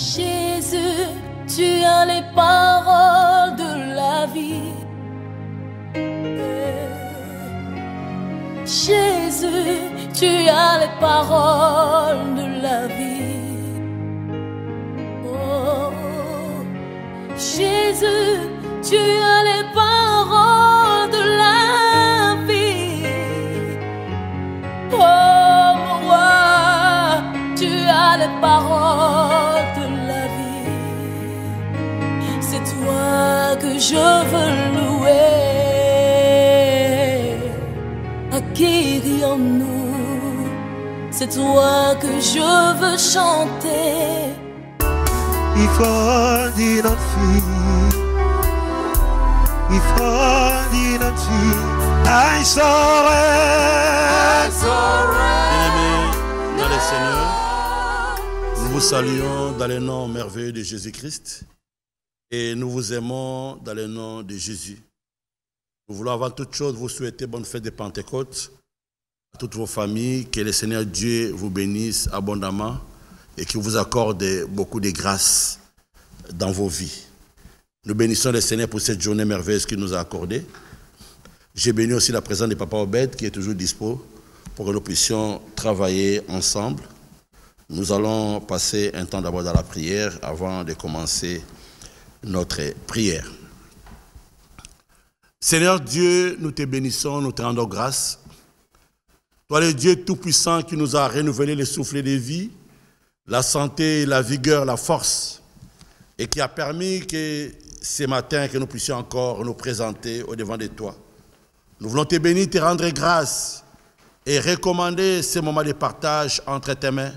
Jésus, tu as les paroles de la vie. Jésus, tu as les paroles de la vie. Oh, Jésus, tu as les paroles de la vie. Oh, mon roi, tu as les paroles de la vie. C'est toi que je veux louer. Guéris-nous, c'est toi que je veux chanter. Il faut dire notre fille, il faut dire notre fille, I surrender. Bien-aimés dans le Seigneur, nous vous saluons dans le nom merveilleux de Jésus-Christ et nous vous aimons dans le nom de Jésus. Nous voulons avant toute chose vous souhaiter bonne fête de Pentecôte à toutes vos familles, que le Seigneur Dieu vous bénisse abondamment et qu'il vous accorde beaucoup de grâce dans vos vies. Nous bénissons le Seigneur pour cette journée merveilleuse qu'il nous a accordée. J'ai béni aussi la présence de Papa Obed qui est toujours dispo pour que nous puissions travailler ensemble. Nous allons passer un temps d'abord dans la prière avant de commencer notre prière. Seigneur Dieu, nous te bénissons, nous te rendons grâce. Toi, le Dieu Tout-Puissant qui nous a renouvelé le souffle de vie, la santé, la vigueur, la force, et qui a permis que ce matin, que nous puissions encore nous présenter au-devant de toi. Nous voulons te bénir, te rendre grâce et recommander ce moment de partage entre tes mains.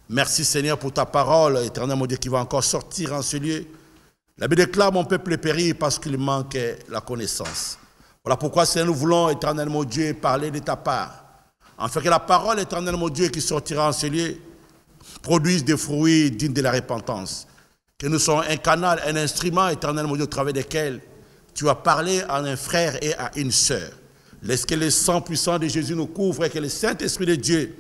Merci Seigneur pour ta parole, éternel mon Dieu, qui va encore sortir en ce lieu. La Bible déclare, mon peuple périt parce qu'il manque la connaissance. Voilà pourquoi, Seigneur, nous voulons, éternel mon Dieu, parler de ta part. Afin que la parole, éternel mon Dieu, qui sortira en ce lieu, produise des fruits dignes de la repentance. Que nous soyons un canal, un instrument, éternel mon Dieu, au travers desquels tu as parlé à un frère et à une sœur. Laisse que le sang puissant de Jésus nous couvre et que le Saint-Esprit de Dieu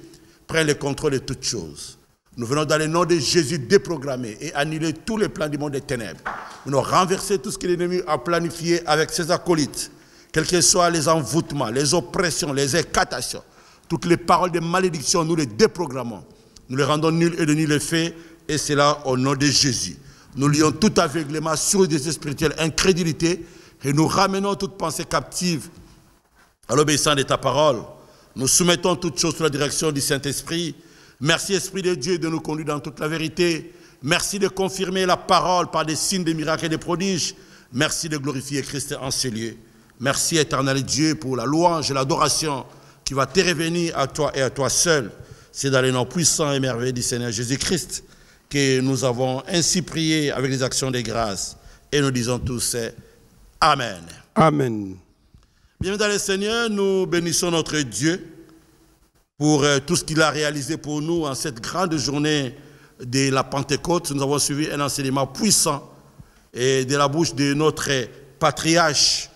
prenne le contrôle de toutes choses. Nous venons dans le nom de Jésus déprogrammer et annuler tous les plans du monde des ténèbres. Nous venons renverser tout ce que l'ennemi a planifié avec ses acolytes, quels que soient les envoûtements, les oppressions, les incatations, toutes les paroles de malédiction, nous les déprogrammons. Nous les rendons nuls et de nul effet, et c'est là au nom de Jésus. Nous lions tout aveuglement, surdité spirituelle, incrédulité, et nous ramenons toute pensée captive à l'obéissance de ta parole. Nous soumettons toutes choses sous la direction du Saint-Esprit. Merci, Esprit de Dieu, de nous conduire dans toute la vérité. Merci de confirmer la parole par des signes, des miracles et des prodiges. Merci de glorifier Christ en ce lieu. Merci, éternel Dieu, pour la louange et l'adoration qui va te revenir à toi et à toi seul. C'est dans le nom puissant et merveilleux du Seigneur Jésus-Christ que nous avons ainsi prié avec les actions de grâce. Et nous disons tous Amen. Amen. Bienvenue dans le Seigneur, nous bénissons notre Dieu pour tout ce qu'il a réalisé pour nous en cette grande journée de la Pentecôte. Nous avons suivi un enseignement puissant et de la bouche de notre patriarche,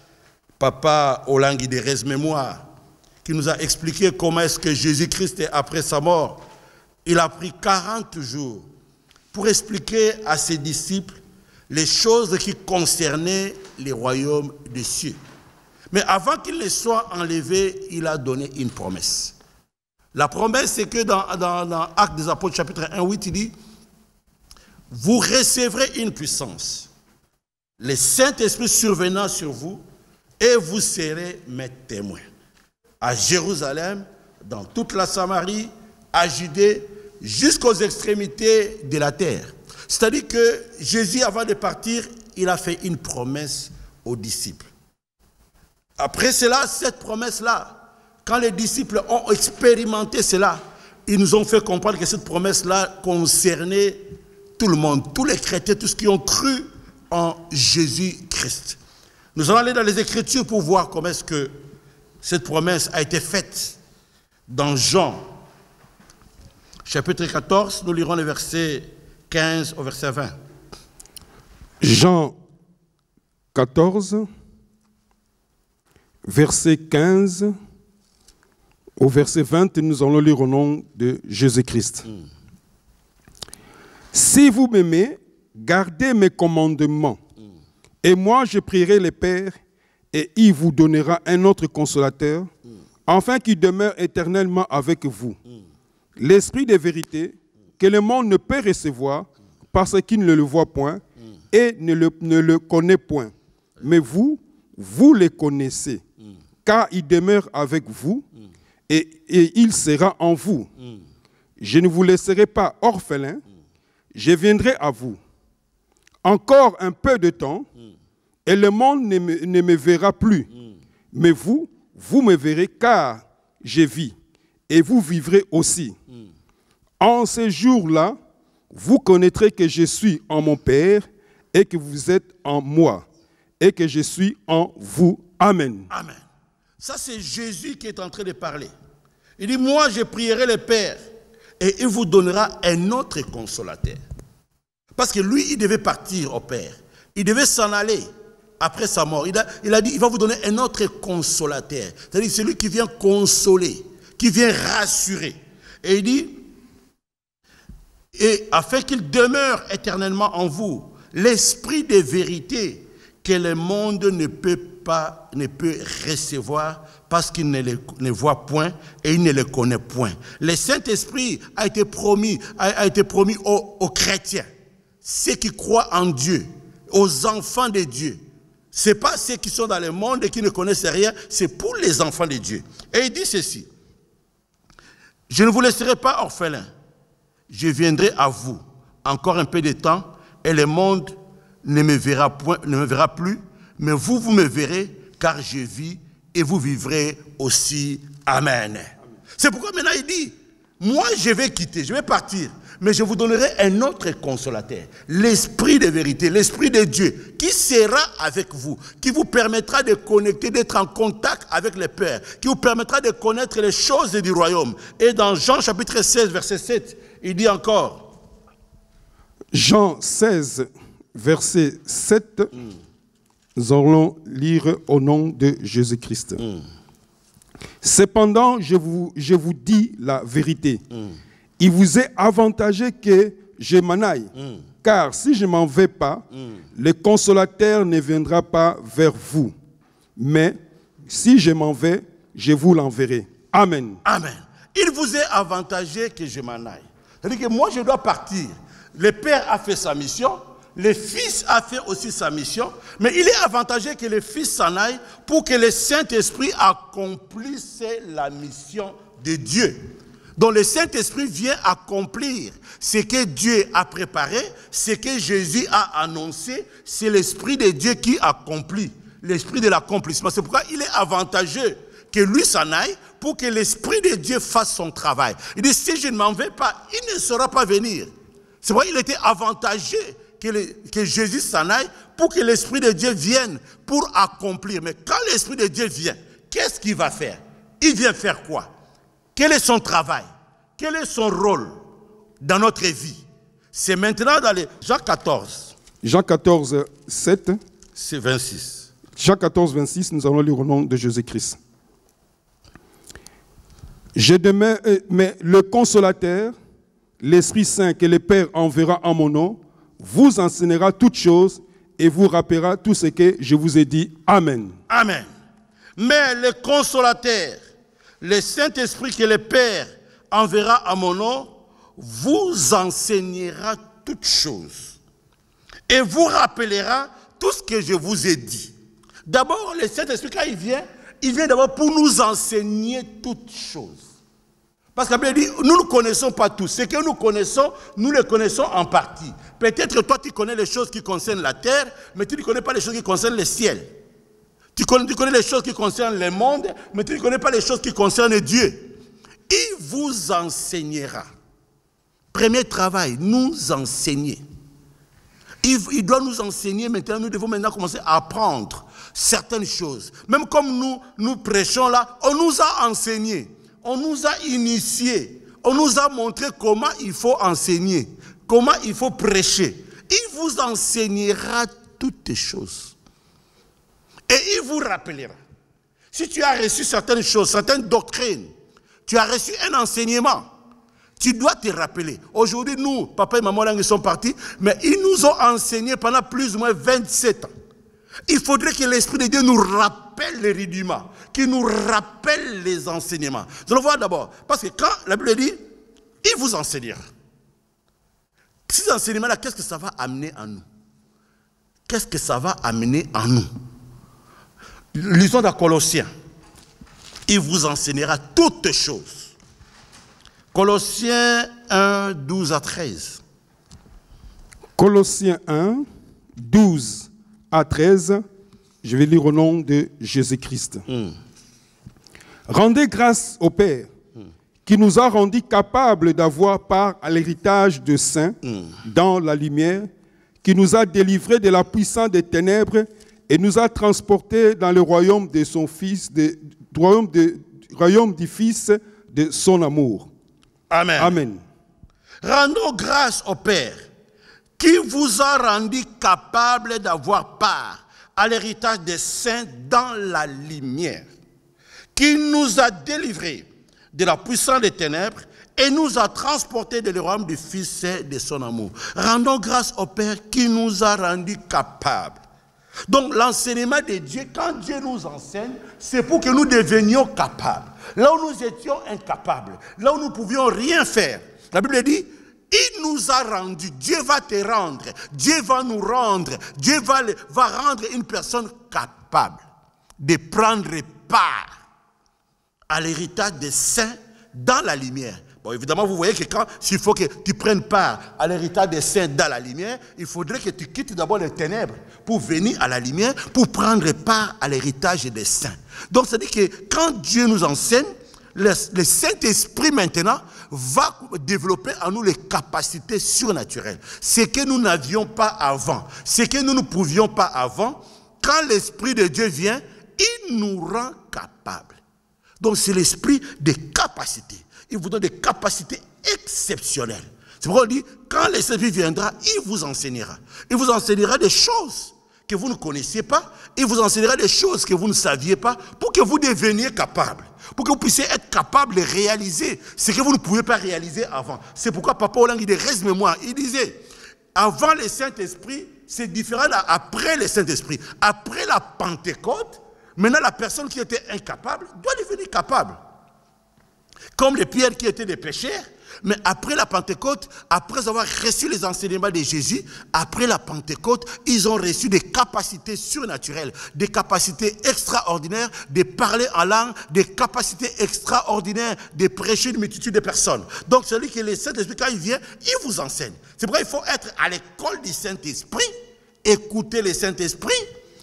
Papa Olangui de Rez Mémoire, qui nous a expliqué comment est-ce que Jésus-Christ, après sa mort, il a pris 40 jours pour expliquer à ses disciples les choses qui concernaient les royaumes des cieux. Mais avant qu'il ne soit enlevé, il a donné une promesse. La promesse, c'est que dans Actes des Apôtres, chapitre 1:8, il dit « Vous recevrez une puissance, le Saint-Esprit survenant sur vous, et vous serez mes témoins. À Jérusalem, dans toute la Samarie, à Judée, jusqu'aux extrémités de la terre. » C'est-à-dire que Jésus, avant de partir, il a fait une promesse aux disciples. Après cela, cette promesse-là, quand les disciples ont expérimenté cela, ils nous ont fait comprendre que cette promesse-là concernait tout le monde, tous les chrétiens, tous ceux qui ont cru en Jésus-Christ. Nous allons aller dans les Écritures pour voir comment est-ce que cette promesse a été faite. Dans Jean, chapitre 14, nous lirons les versets 15 au verset 20. Jean 14, verset 15 au verset 20, nous allons lire au nom de Jésus-Christ. Si vous m'aimez, gardez mes commandements. Et moi, je prierai le Père, et il vous donnera un autre consolateur, afin qu'il demeure éternellement avec vous. L'Esprit de vérité, que le monde ne peut recevoir, parce qu'il ne le voit point, et ne le connaît point. Mais vous, vous le connaissez, car il demeure avec vous, et il sera en vous. Je ne vous laisserai pas orphelins, je viendrai à vous. Encore un peu de temps, et le monde ne me verra plus. Mais vous, vous me verrez, car je vis, et vous vivrez aussi. En ces jours-là, vous connaîtrez que je suis en mon Père, et que vous êtes en moi, et que je suis en vous. Amen. Amen. Ça, c'est Jésus qui est en train de parler. Il dit, moi, je prierai le Père, et il vous donnera un autre consolateur. Parce que lui, il devait partir au Père. Il devait s'en aller après sa mort. Il a dit, il va vous donner un autre consolateur. C'est-à-dire celui qui vient consoler, qui vient rassurer. Et il dit, et afin qu'il demeure éternellement en vous, l'esprit de vérité que le monde ne peut recevoir parce qu'il ne le voit point et il ne le connaît point. Le Saint-Esprit a été promis aux chrétiens, ceux qui croient en Dieu, aux enfants de Dieu. Ce n'est pas ceux qui sont dans le monde et qui ne connaissent rien, c'est pour les enfants de Dieu. Et il dit ceci, je ne vous laisserai pas orphelins, je viendrai à vous encore un peu de temps et le monde ne me verra plus, mais vous, vous me verrez car je vis et vous vivrez aussi. Amen. C'est pourquoi maintenant il dit, moi je vais quitter, je vais partir, mais je vous donnerai un autre consolateur, l'Esprit de vérité, l'Esprit de Dieu, qui sera avec vous, qui vous permettra de connecter, d'être en contact avec le Père, qui vous permettra de connaître les choses du royaume. Et dans Jean chapitre 16, verset 7, il dit encore, Jean 16, verset 7, nous allons lire au nom de Jésus-Christ. Cependant, je vous dis la vérité. Il vous est avantageux que je m'en aille. Car si je ne m'en vais pas, le consolateur ne viendra pas vers vous. Mais si je m'en vais, je vous l'enverrai. Amen. Amen. Il vous est avantageux que je m'en aille. C'est-à-dire que moi, je dois partir. Le Père a fait sa mission. Le Fils a fait aussi sa mission, mais il est avantageux que le Fils s'en aille pour que le Saint-Esprit accomplisse la mission de Dieu. Donc le Saint-Esprit vient accomplir ce que Dieu a préparé, ce que Jésus a annoncé, c'est l'Esprit de Dieu qui accomplit, l'Esprit de l'accomplissement. C'est pourquoi il est avantageux que lui s'en aille pour que l'Esprit de Dieu fasse son travail. Il dit, si je ne m'en vais pas, il ne saura pas venir. C'est pourquoi il était avantageux que Jésus s'en aille pour que l'Esprit de Dieu vienne pour accomplir. Mais quand l'Esprit de Dieu vient, qu'est-ce qu'il va faire? Il vient faire quoi? Quel est son travail? Quel est son rôle dans notre vie? C'est maintenant dans les Jean 14. Jean 14, 7. C'est 26. Jean 14, 26, nous allons lire au nom de Jésus-Christ. Mais le consolateur, l'Esprit Saint que le Père enverra en mon nom, vous enseignera toutes choses et vous rappellera tout ce que je vous ai dit. Amen. Amen. Mais le consolateur, le Saint-Esprit que le Père enverra à mon nom, vous enseignera toutes choses et vous rappellera tout ce que je vous ai dit. D'abord, le Saint-Esprit, quand il vient d'abord pour nous enseigner toutes choses. Parce que la Bible dit, nous ne connaissons pas tout. Ce que nous connaissons, nous le connaissons en partie. Peut-être toi, tu connais les choses qui concernent la terre, mais tu ne connais pas les choses qui concernent le ciel. Tu connais les choses qui concernent le monde, mais tu ne connais pas les choses qui concernent Dieu. Il vous enseignera. Premier travail, nous enseigner. Il doit nous enseigner maintenant, nous devons maintenant commencer à apprendre certaines choses. Même comme nous prêchons là, on nous a enseigné. On nous a initiés, on nous a montré comment il faut enseigner, comment il faut prêcher. Il vous enseignera toutes les choses. Et il vous rappellera. Si tu as reçu certaines choses, certaines doctrines, tu as reçu un enseignement, Tu dois te rappeler. Aujourd'hui, nous, papa et maman, ils sont partis, mais ils nous ont enseigné pendant plus ou moins 27 ans. Il faudrait que l'Esprit de Dieu nous rappelle les rudiments, qu'il nous rappelle les enseignements. Nous allons voir d'abord, parce que quand la Bible dit, il vous enseignera. Ces enseignements-là, qu'est-ce que ça va amener en nous? Qu'est-ce que ça va amener en nous? Lisons dans Colossiens. Il vous enseignera toutes choses. Colossiens 1, 12 à 13. Colossiens 1, 12 à 13. Je vais lire au nom de Jésus-Christ. Rendez grâce au Père qui nous a rendus capables d'avoir part à l'héritage de saints dans la lumière, qui nous a délivrés de la puissance des ténèbres et nous a transportés dans le royaume de son Fils, royaume du Fils de son amour. Amen. Amen. Rendons grâce au Père qui vous a rendu capable d'avoir part à l'héritage des saints dans la lumière, qui nous a délivrés de la puissance des ténèbres et nous a transportés dans le royaume du Fils de son amour. Rendons grâce au Père qui nous a rendus capables. Donc l'enseignement de Dieu, quand Dieu nous enseigne, c'est pour que nous devenions capables. Là où nous étions incapables, là où nous ne pouvions rien faire, la Bible dit, il nous a rendus, Dieu va te rendre, Dieu va nous rendre, Dieu va rendre une personne capable de prendre part à l'héritage des saints dans la lumière. Bon, évidemment, vous voyez que s'il faut que tu prennes part à l'héritage des saints dans la lumière, il faudrait que tu quittes d'abord les ténèbres pour venir à la lumière, pour prendre part à l'héritage des saints. Donc, c'est-à-dire que quand Dieu nous enseigne, le Saint-Esprit maintenant va développer en nous les capacités surnaturelles. Ce que nous n'avions pas avant, ce que nous ne pouvions pas avant, quand l'Esprit de Dieu vient, il nous rend capables. Donc c'est l'esprit des capacités. Il vous donne des capacités exceptionnelles. C'est pourquoi on dit, quand l'Esprit viendra, il vous enseignera. Il vous enseignera des choses que vous ne connaissiez pas. Il vous enseignera des choses que vous ne saviez pas pour que vous deveniez capables. Pour que vous puissiez être capable de réaliser ce que vous ne pouviez pas réaliser avant. C'est pourquoi Papa Olang, il reste-mémoire. Il disait, avant le Saint-Esprit, c'est différent après le Saint-Esprit. Après la Pentecôte, maintenant la personne qui était incapable doit devenir capable. Comme les pierres qui étaient des pécheurs, mais après la Pentecôte, après avoir reçu les enseignements de Jésus, après la Pentecôte, ils ont reçu des capacités surnaturelles, des capacités extraordinaires de parler en langue, des capacités extraordinaires de prêcher une multitude de personnes. Donc celui qui est le Saint-Esprit, quand il vient, il vous enseigne. C'est pourquoi il faut être à l'école du Saint-Esprit, écouter le Saint-Esprit,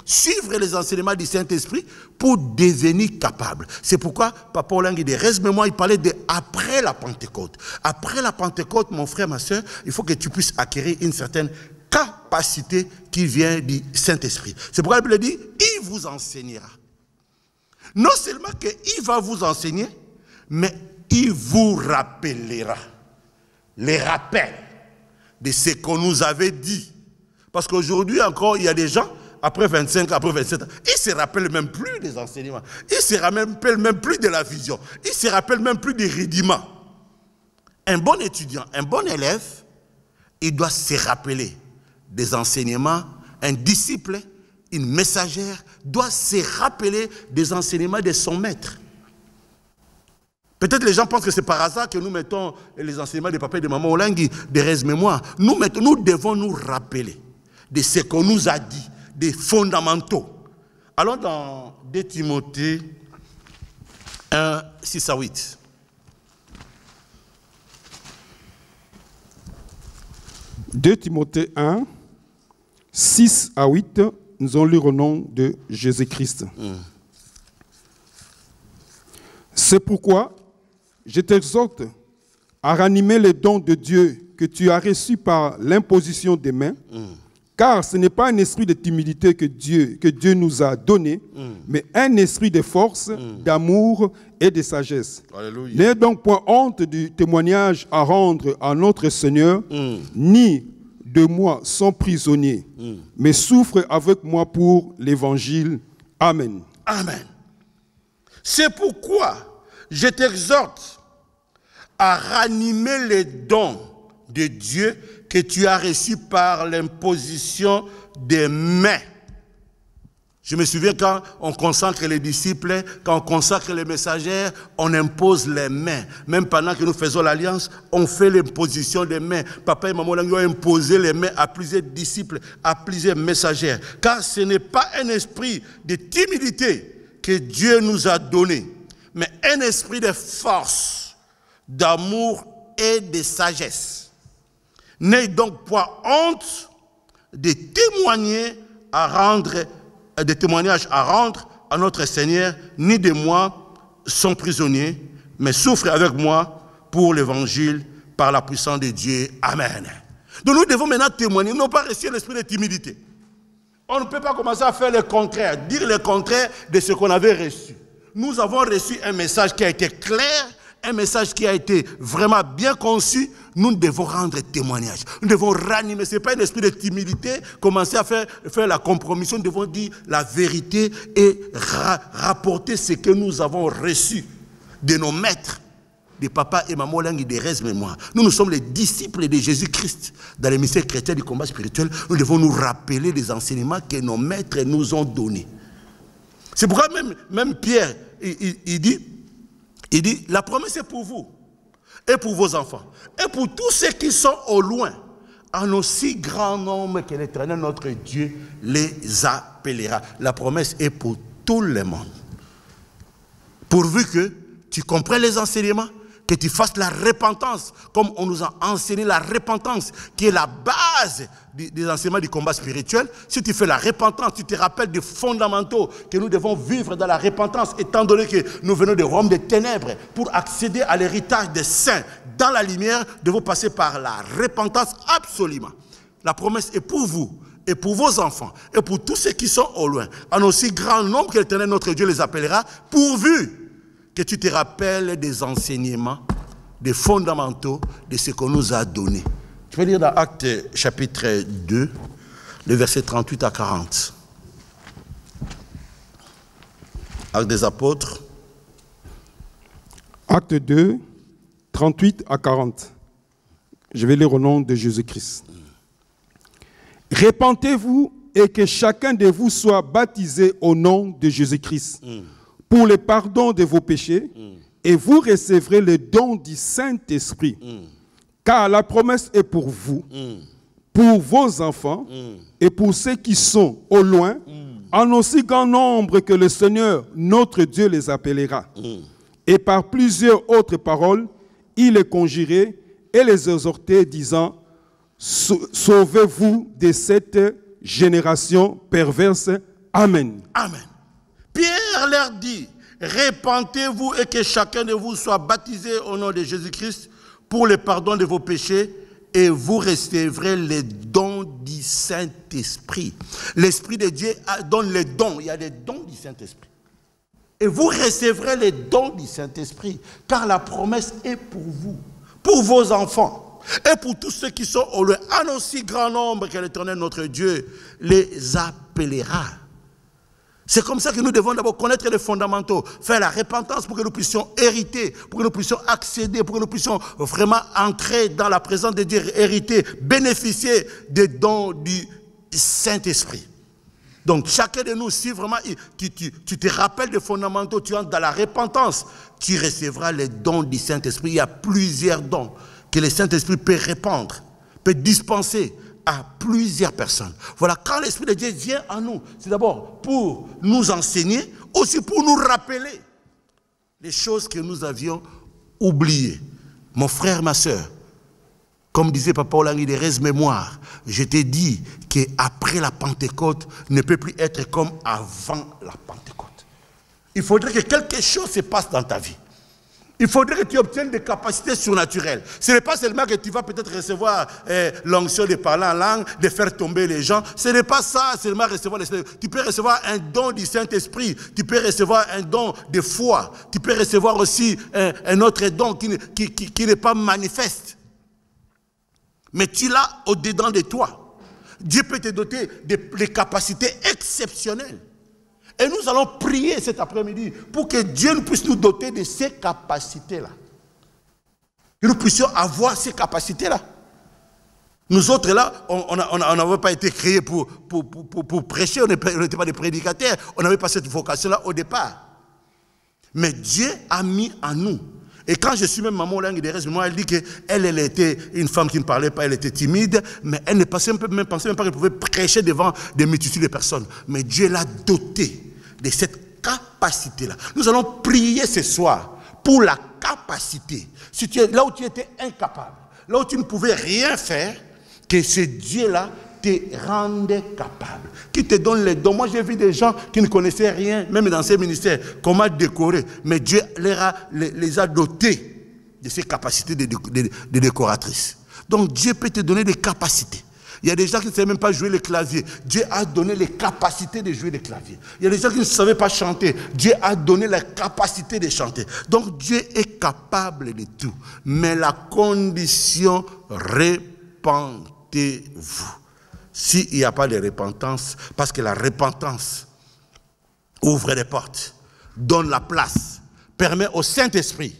suivre les enseignements du Saint-Esprit pour devenir capable. C'est pourquoi Papa Olangi de reste-mémoire, il parlait de après la Pentecôte. Après la Pentecôte, mon frère, ma soeur, il faut que tu puisses acquérir une certaine capacité qui vient du Saint-Esprit. C'est pourquoi la Bible dit, il vous enseignera. Non seulement qu'il va vous enseigner, mais il vous rappellera. Les rappels de ce qu'on nous avait dit. Parce qu'aujourd'hui encore, il y a des gens, après 25 ans, après 27 ans, ils ne se rappellent même plus des enseignements. Ils ne se rappellent même plus de la vision. Ils ne se rappellent même plus des rudiments. Un bon étudiant, un bon élève, il doit se rappeler des enseignements. Un disciple, une messagère, doit se rappeler des enseignements de son maître. Peut-être les gens pensent que c'est par hasard que nous mettons les enseignements de papa et de maman Olangi, des reste-mémoire. Nous devons nous rappeler de ce qu'on nous a dit, des fondamentaux. Allons dans 2 Timothée 1, 6 à 8. « 2 Timothée 1, 6 à 8, nous allons lire au nom de Jésus-Christ. C'est pourquoi je t'exhorte à ranimer les dons de Dieu que tu as reçus par l'imposition des mains, car ce n'est pas un esprit de timidité que Dieu nous a donné, mais un esprit de force, d'amour et de sagesse. N'ayez donc point honte du témoignage à rendre à notre Seigneur, ni de moi son prisonnier, mais souffre avec moi pour l'évangile. Amen. Amen. C'est pourquoi je t'exhorte à ranimer les dons de Dieu que tu as reçus par l'imposition des mains. Je me souviens quand on consacre les disciples, quand on consacre les messagers, on impose les mains. Même pendant que nous faisons l'alliance, on fait l'imposition des mains. Papa et maman ont imposé les mains à plusieurs disciples, à plusieurs messagers. Car ce n'est pas un esprit de timidité que Dieu nous a donné, mais un esprit de force, d'amour et de sagesse. N'ayez donc pas honte de témoignages à rendre à notre Seigneur, ni de moi, son prisonnier, mais souffre avec moi pour l'évangile par la puissance de Dieu. Amen. Donc nous devons maintenant témoigner. Nous n'avons pas reçu l'esprit de timidité. On ne peut pas commencer à faire le contraire, dire le contraire de ce qu'on avait reçu. Nous avons reçu un message qui a été clair, un message qui a été vraiment bien conçu. Nous devons rendre témoignage. Nous devons ranimer. Ce n'est pas un esprit de timidité, commencer à faire la compromission. Nous devons dire la vérité et rapporter ce que nous avons reçu de nos maîtres, de papa et maman Langue et de Rez Mémoire. Nous sommes les disciples de Jésus-Christ. Dans les mystères chrétiens du combat spirituel, nous devons nous rappeler les enseignements que nos maîtres nous ont donnés. C'est pourquoi même Pierre, il dit, la promesse est pour vous et pour vos enfants et pour tous ceux qui sont au loin, en aussi grand nombre que l'Éternel notre Dieu les appellera. La promesse est pour tout le monde. Pourvu que tu comprennes les enseignements, que tu fasses la repentance, comme on nous a enseigné la repentance, qui est la base des enseignements du combat spirituel. Si tu fais la repentance, tu te rappelles des fondamentaux que nous devons vivre dans la repentance, étant donné que nous venons de Rome des ténèbres. Pour accéder à l'héritage des saints dans la lumière, nous devons passer par la repentance absolument. La promesse est pour vous et pour vos enfants et pour tous ceux qui sont au loin, en aussi grand nombre que l'Éternel notre Dieu les appellera, pourvu que tu te rappelles des enseignements, des fondamentaux de ce qu'on nous a donné. Je vais lire dans Actes chapitre 2, le verset 38 à 40. Actes des apôtres. Acte 2, 38 à 40. Je vais lire au nom de Jésus-Christ. Répentez-vous et que chacun de vous soit baptisé au nom de Jésus-Christ pour le pardon de vos péchés et vous recevrez le don du Saint-Esprit. Car la promesse est pour vous, pour vos enfants et pour ceux qui sont au loin, en aussi grand nombre que le Seigneur, notre Dieu, les appellera. Et par plusieurs autres paroles, il les conjurait et les exhortait, disant, sauvez-vous de cette génération perverse. Amen. Amen. Pierre leur dit, répentez-vous et que chacun de vous soit baptisé au nom de Jésus-Christ pour le pardon de vos péchés et vous recevrez les dons du Saint-Esprit. L'Esprit de Dieu donne les dons. Il y a les dons du Saint-Esprit. Et vous recevrez les dons du Saint-Esprit, car la promesse est pour vous, pour vos enfants et pour tous ceux qui sont au loin, en aussi grand nombre que l'Éternel notre Dieu les appellera. C'est comme ça que nous devons d'abord connaître les fondamentaux, faire la repentance pour que nous puissions hériter, pour que nous puissions accéder, pour que nous puissions vraiment entrer dans la présence de Dieu, hériter, bénéficier des dons du Saint-Esprit. Donc chacun de nous, si vraiment tu te rappelles des fondamentaux, tu entres dans la repentance, tu recevras les dons du Saint-Esprit. Il y a plusieurs dons que le Saint-Esprit peut répandre, peut dispenser à plusieurs personnes. Voilà, quand l'Esprit de Dieu vient en nous, c'est d'abord pour nous enseigner, aussi pour nous rappeler les choses que nous avions oubliées. Mon frère, ma soeur, comme disait Papa Olangui de Rez Mémoire, je t'ai dit qu'après la Pentecôte ne peut plus être comme avant la Pentecôte. Il faudrait que quelque chose se passe dans ta vie. Il faudrait que tu obtiennes des capacités surnaturelles. Ce n'est pas seulement que tu vas peut-être recevoir l'onction de parler en langue, de faire tomber les gens. Ce n'est pas ça seulement recevoir l'Esprit. Tu peux recevoir un don du Saint-Esprit. Tu peux recevoir un don de foi. Tu peux recevoir aussi un autre don qui n'est pas manifeste. Mais tu l'as au-dedans de toi. Dieu peut te doter de capacités exceptionnelles. Et nous allons prier cet après-midi pour que Dieu puisse nous doter de ces capacités-là. Que nous puissions avoir ces capacités-là. Nous autres, là, on n'avait pas été créés pour prêcher, on n'était pas des prédicateurs, on n'avait pas cette vocation-là au départ. Mais Dieu a mis en nous. Et quand je suis même maman langue des restes, moi, elle dit qu'elle était une femme qui ne parlait pas, elle était timide, mais elle ne pensait même pas qu'elle pouvait prêcher devant des multitudes de personnes. Mais Dieu l'a dotée de cette capacité-là. Nous allons prier ce soir pour la capacité. Si tu es là où tu étais incapable, là où tu ne pouvais rien faire, que ce Dieu-là te rende capable, qui te donne les dons. Moi, j'ai vu des gens qui ne connaissaient rien, même dans ces ministères, comment décorer. Mais Dieu les a dotés de ces capacités de décoratrices. Donc, Dieu peut te donner des capacités. Il y a des gens qui ne savaient même pas jouer le clavier. Dieu a donné les capacités de jouer le clavier. Il y a des gens qui ne savaient pas chanter. Dieu a donné la capacité de chanter. Donc, Dieu est capable de tout. Mais la condition, repentez-vous. S'il n'y a pas de repentance, parce que la repentance ouvre les portes, donne la place, permet au Saint-Esprit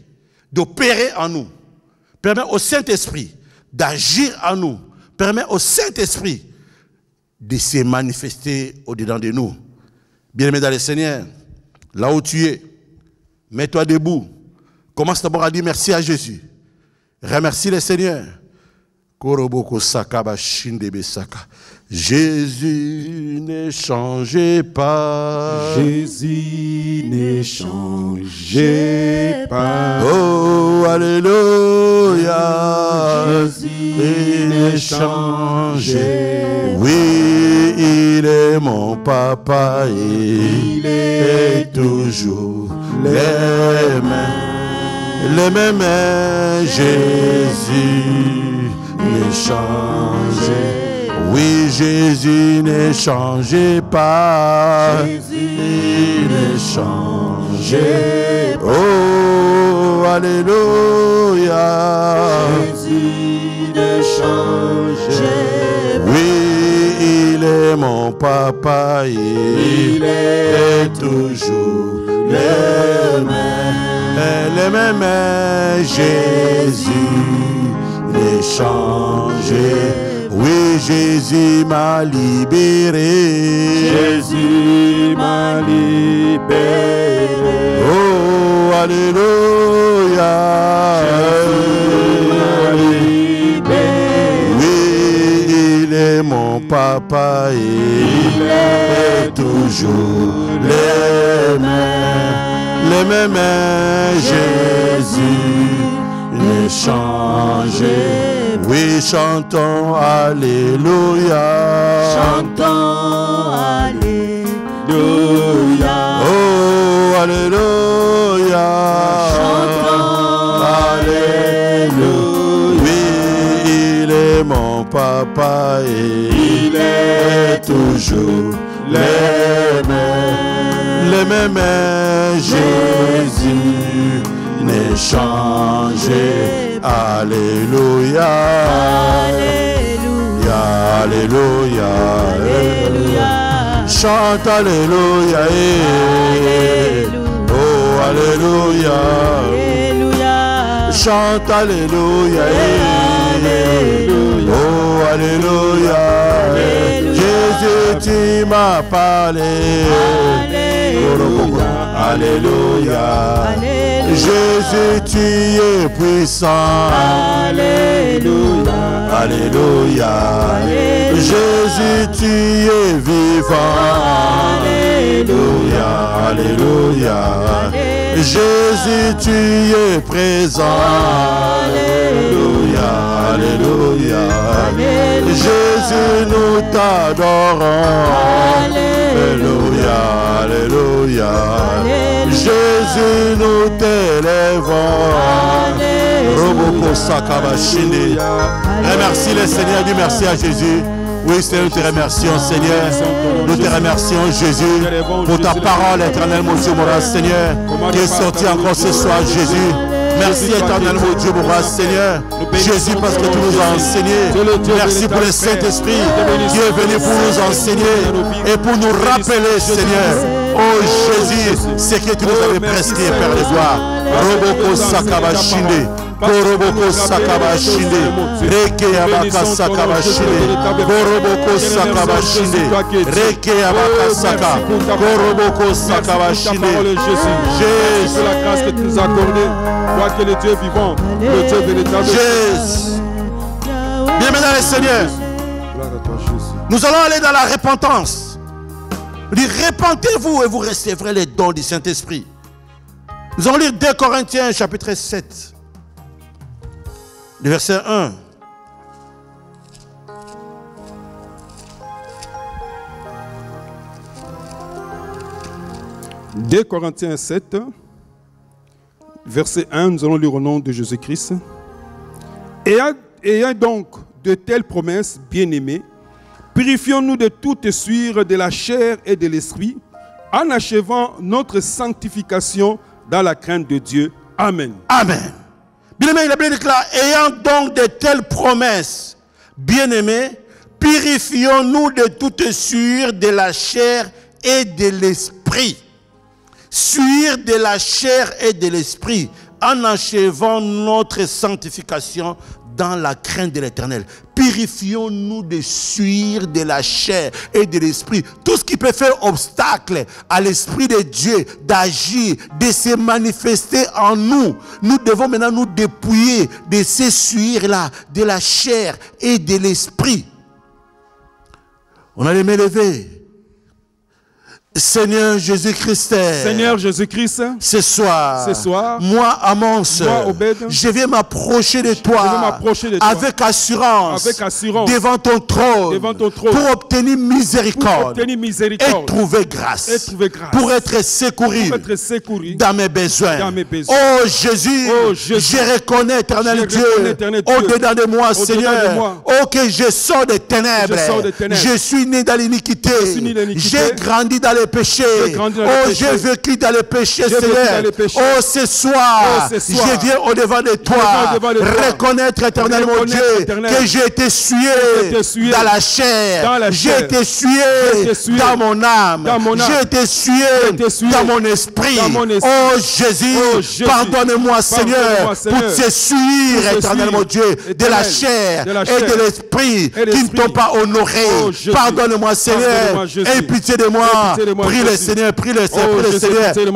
d'opérer en nous, permet au Saint-Esprit d'agir en nous, permet au Saint-Esprit de se manifester au-dedans de nous. Bien-aimé dans le Seigneur, là où tu es, mets-toi debout. Commence d'abord à dire merci à Jésus. Remercie le Seigneur. Jésus ne changeait pas. Jésus ne changeait pas. Oh, alléluia. Jésus ne changeait. Oui, il est mon papa et Il est toujours les mêmes. Jésus ne changeait. Oui, Jésus ne changeait pas. Jésus ne changeait pas. Oh, alléluia. Jésus ne changeait pas. Oui, il est mon papa et Il est toujours les mêmes. Jésus ne changeait. Oui, Jésus m'a libéré. Jésus m'a libéré. Oh, alléluia. Jésus m'a libéré. Oui, il est mon papa et Il est toujours les mêmes. Jésus ne changeait. Oui, chantons alléluia. Chantons alléluia. Oh, alléluia. Chantons alléluia. Oui, il est mon papa et Il est toujours les mêmes. Jésus ne changeait. Alléluia. Alléluia. Alléluia. Chante alléluia. Oh, alléluia. Chante alléluia. Oh, alléluia. Jésus, tu m'as parlé. Alléluia. Jésus, tu es puissant. Alléluia. Alléluia. Jésus, tu es vivant. Alléluia. Alléluia. Jésus, tu es présent. Alléluia. Alléluia. Jésus, nous t'adorons. Alléluia. Alléluia. Jésus, nous t'élèvons. Remercie le Seigneur, dis merci à Jésus. Oui, Seigneur, nous te remercions, Seigneur. Nous te remercions, Jésus, pour ta parole éternelle, mon Dieu, mon roi, Seigneur, qui est sorti encore ce soir, Jésus. Merci éternel, mon Dieu, mon roi, Seigneur. Jésus, parce que tu nous as enseigné. Merci pour le Saint-Esprit qui est venu pour nous enseigner et pour nous rappeler, Seigneur, Oh Jésus, c'est que tu nous avais prescrit, Père de gloire. Roboko Sakabashinde. Koroboko Sakabashinde. Reke Abaka Sakabashinde. Koroboko Sakabashinde. Reke Abaka Saka. Koroboko Sakabashinde. Jésus, c'est la grâce que tu nous as accordée. Toi qui es le Dieu vivant, le Dieu véritable. Jésus. Bien, mesdames et Seigneurs, nous allons aller dans la repentance. Il dit, repentez-vous et vous recevrez les dons du Saint-Esprit. Nous allons lire 2 Corinthiens chapitre 7, le verset 1. « 2 Corinthiens 7, verset 1, nous allons lire au nom de Jésus-Christ. Ayant donc de telles promesses, bien-aimés, purifions-nous de toute souillure de la chair et de l'esprit, en achevant notre sanctification dans la crainte de Dieu. Amen. » Amen. Bien-aimé, la Bible déclare, ayant donc de telles promesses, bien-aimés, purifions-nous de toute souillure de la chair et de l'esprit. Souillure de la chair et de l'esprit, en achevant notre sanctification dans la crainte de l'Éternel. Purifions-nous de souillure de la chair et de l'esprit. Tout ce qui peut faire obstacle à l'Esprit de Dieu d'agir, de se manifester en nous. Nous devons maintenant nous dépouiller de ces souillures-là, de la chair et de l'esprit. On a les mains levées. Seigneur Jésus-Christ, ce soir, moi, Amos, je viens m'approcher de toi, avec assurance, devant ton trône, pour obtenir miséricorde, et trouver grâce, pour être secouru dans mes besoins. Oh Jésus, je reconnais, éternel Dieu, au-dedans de moi, Seigneur, oh que je sors des ténèbres, je suis né dans l'iniquité, j'ai grandi dans les péchés. Oh, j'ai vécu dans les péchés, Seigneur. Oh, ce soir, je viens au-devant de toi, reconnaître éternellement mon Dieu, que j'ai été souillé dans la chair, j'ai été souillé dans mon âme, j'ai été souillé dans mon esprit. Oh, Jésus, pardonne-moi, Seigneur, pour ces souillures, éternellement mon Dieu, de la chair et de l'esprit qui ne t'ont pas honoré. Pardonne-moi, Seigneur, aie pitié de moi. Prie le Seigneur, prie le Seigneur,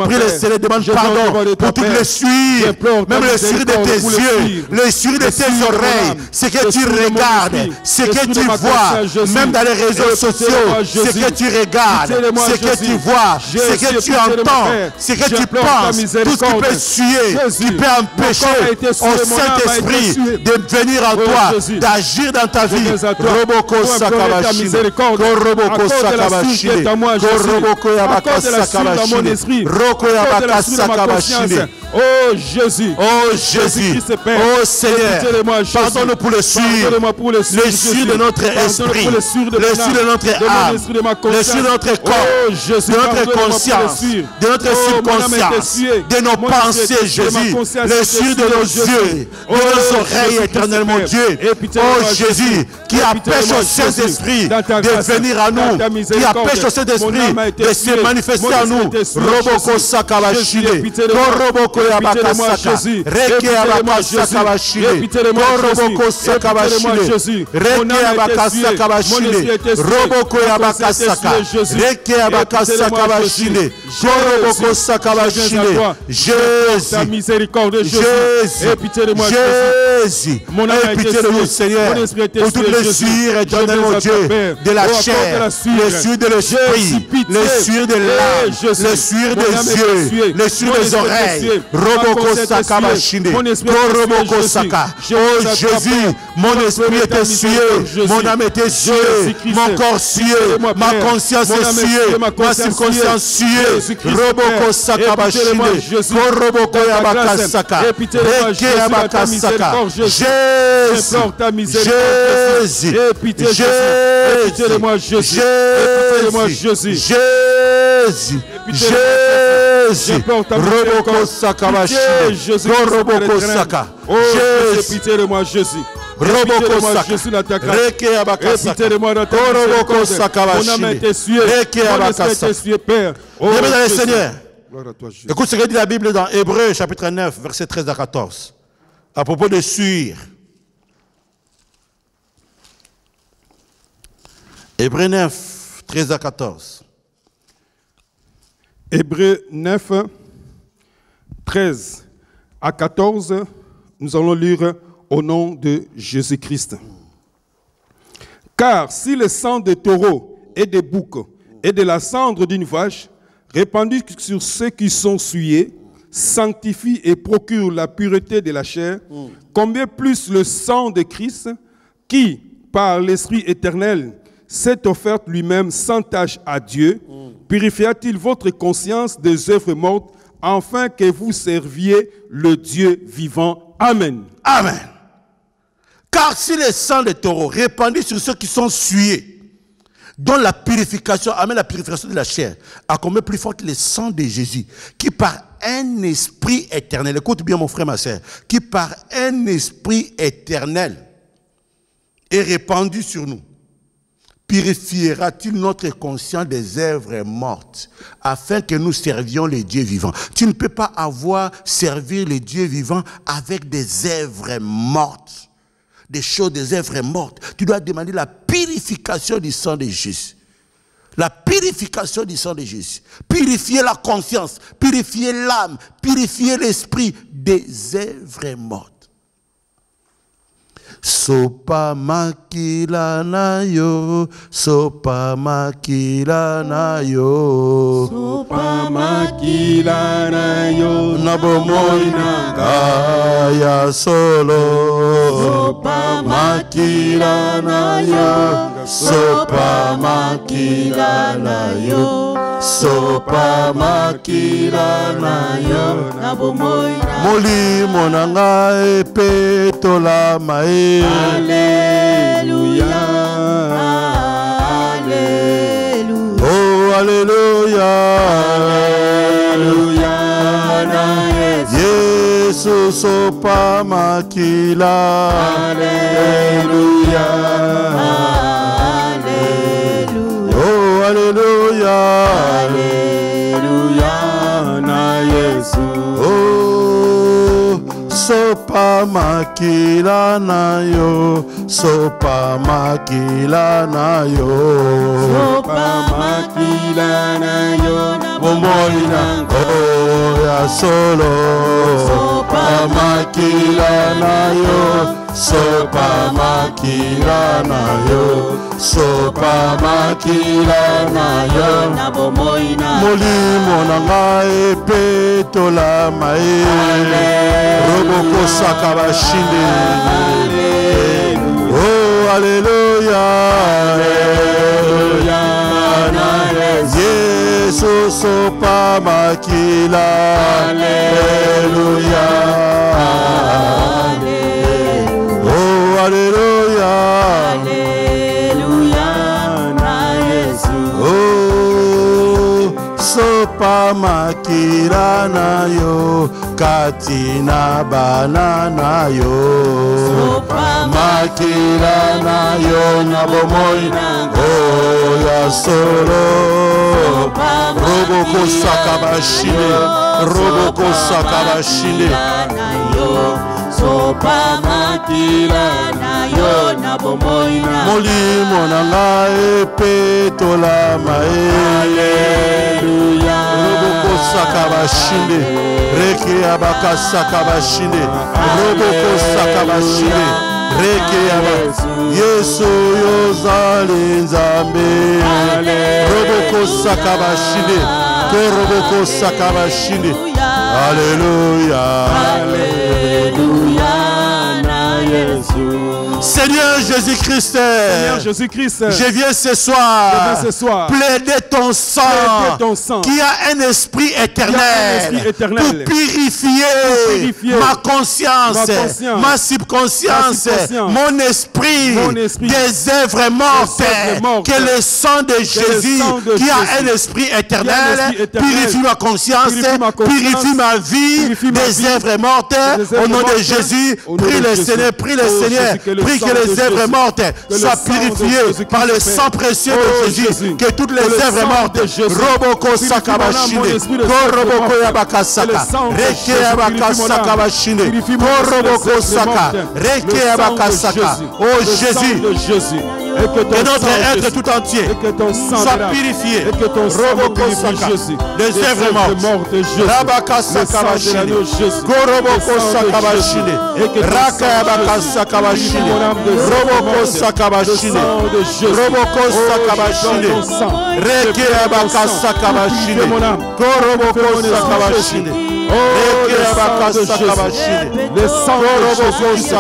prie le Seigneur, demande pardon pour toutes les souillures, même les souillures de tes yeux, les souillures de tes oreilles, ce que tu regardes, ce que tu vois, même dans les réseaux sociaux, ce que tu regardes, ce que tu vois, ce que tu entends, ce que tu penses, tout ce qui peut souiller, qui peut empêcher au Saint-Esprit de venir en toi, d'agir dans ta vie. Roboko Sakabashine, Koroboko Sakabashine, Koroboko Yabaka Sakabashine, Roko Yabaka Sakabashine. Oh Jésus, oh Seigneur, pardonne-nous pour le souillure, le souillure de notre esprit, le souillure de notre âme, le souillure de notre corps, de notre conscience, de notre subconscience, de nos pensées, Jésus, le souillure de nos yeux, de nos oreilles, éternellement Dieu. Oh Jésus, qui empêche au Saint-Esprit de venir à nous, qui empêche au Saint-Esprit de se manifester à nous. Roboko Sakabashine, Koroboko Yabaka Saka, Reke Yabaka Sakabashine, Koroboko Sakabashine, Reke Yabaka Sakabashine, Roboko Yabaka Saka, Reke Yabaka Sakabashine, Koroboko Sakabashine. Jésus, ta miséricorde, Jésus, aie pitié de nous, Seigneur, pour toutes les souillures, éternellement Dieu, de la chair, les souillures de l'esprit, les souillures de l'âme, les souillures des yeux, les souillures des oreilles. Roboko Sakabashine, Koroboko Saka. Oh Jésus, mon esprit était souillé, mon âme était souillée, mon corps souillé, ma conscience est souillée, ma subconscience souillée. Roboko Sakabashine, Koroboko Yabaka Saka, Reke Yabaka Saka. Jésus, Roboko Sakabashine, Koroboko Saka. Oh, pitié de moi, Jésus. Répétez-moi, je suis dans ta grâce. Répétez-moi dans ta miséricorde. Mon âme a été suée. Mon esprit a été sué, Père. Oh, Seigneur. Gloire à toi, Jésus. Écoute ce que dit la Bible dans Hébreux chapitre 9, versets 13 à 14. À propos de suire. Hébreux 9, 13 à 14. Hébreux 9, 13 à 14, nous allons lire au nom de Jésus-Christ. Car si le sang de taureau et des boucs et de la cendre d'une vache, répandue sur ceux qui sont souillés, sanctifie et procure la pureté de la chair, combien plus le sang de Christ, qui, par l'Esprit éternel, s'est offert lui-même sans tache à Dieu, purifiera-t-il votre conscience des œuvres mortes, afin que vous serviez le Dieu vivant. Amen. Amen. Car si le sang de taureau répandu sur ceux qui sont souillés, dont la purification amène la purification de la chair, à combien plus forte le sang de Jésus, qui par un esprit éternel, écoute bien mon frère, ma soeur, qui par un esprit éternel est répandu sur nous, purifiera-t-il notre conscience des œuvres mortes, afin que nous servions les dieux vivants. Tu ne peux pas servir les dieux vivants avec des œuvres mortes, des choses, des œuvres mortes. Tu dois demander la purification du sang de Jésus. La purification du sang de Jésus. Purifier la conscience, purifier l'âme, purifier l'esprit des œuvres mortes. Sopa makila na yo, sopa makila na yo, Sopa makila na yo, nabomoi na kaya solo. Sopa makila na yo, sopa makila na yo, sopa makila na yo, nabomoi na molimo na ngai petola mae. Alléluia, Alléluia, Oh, Alléluia, Alléluia, Yesu sopa makila. Alléluia, Alléluia, Oh, Alléluia, Alléluia, na Yesu. Oh, sopa makila na yo, sopa makila na yo. Sopa makila na yo, Bomoi na oh ya solo. Sopa makila na yo, sopa makila na yo, sopa makila na yo. nabomoi na Molimo na ngai petola mae. Roboko saka bashinde. Oh, Alléluia, Alléluia, na Yesu. Yesu sopa makila. Alléluia, oh, Alléluia, Alléluia, na Yesu. oh, sopa makila na yo, katina bana na yo. Sopa Makila na yo na bomoi na oh ya solo. Roboko sakabashine, roboko sakabashine. na yo, sopa makila na yo, nabomoi na Molimo na ngai petola mae. Alléluia, Roboko sakabashine, reke abaka sakabashine, roboko sakabashine, reke abaka. Yesu yozali nzambe. Roboko sakabashine, koroboko sakabashine. Alléluia, Alléluia, na Yesu. Seigneur Jésus-Christ, Seigneur Jésus-Christ, je viens ce soir, plaider ton sang, qui a un esprit éternel, pour purifier ma conscience, ma subconscience, mon esprit des œuvres mortes. Que le sang de Jésus, qui a un esprit éternel, purifie ma conscience, purifie ma vie des œuvres mortes. Au nom de Jésus, prie le Seigneur, prie le Seigneur, prie que les œuvres mortes soient purifiées par le sang précieux de Jésus. Que toutes les œuvres mortes, Roboko Sakabashine, Koroboko Yabakasaka, Reke Yabakasakabashine, Koroboko Saka, Reke Yabakasaka. Oh Jésus, que notre être tout entier soit purifié. Roboko Saka, des œuvres mortes, Rabaka Sakabashine, Koroboko Sakabashine, Raka Yabakasakabashine, Roboko Sakabashine, Roboko Sakabashine, Reke Yabakasakabashine, Koroboko Sakabashine, Reke Yabakasakabashine, le sang de Jésus,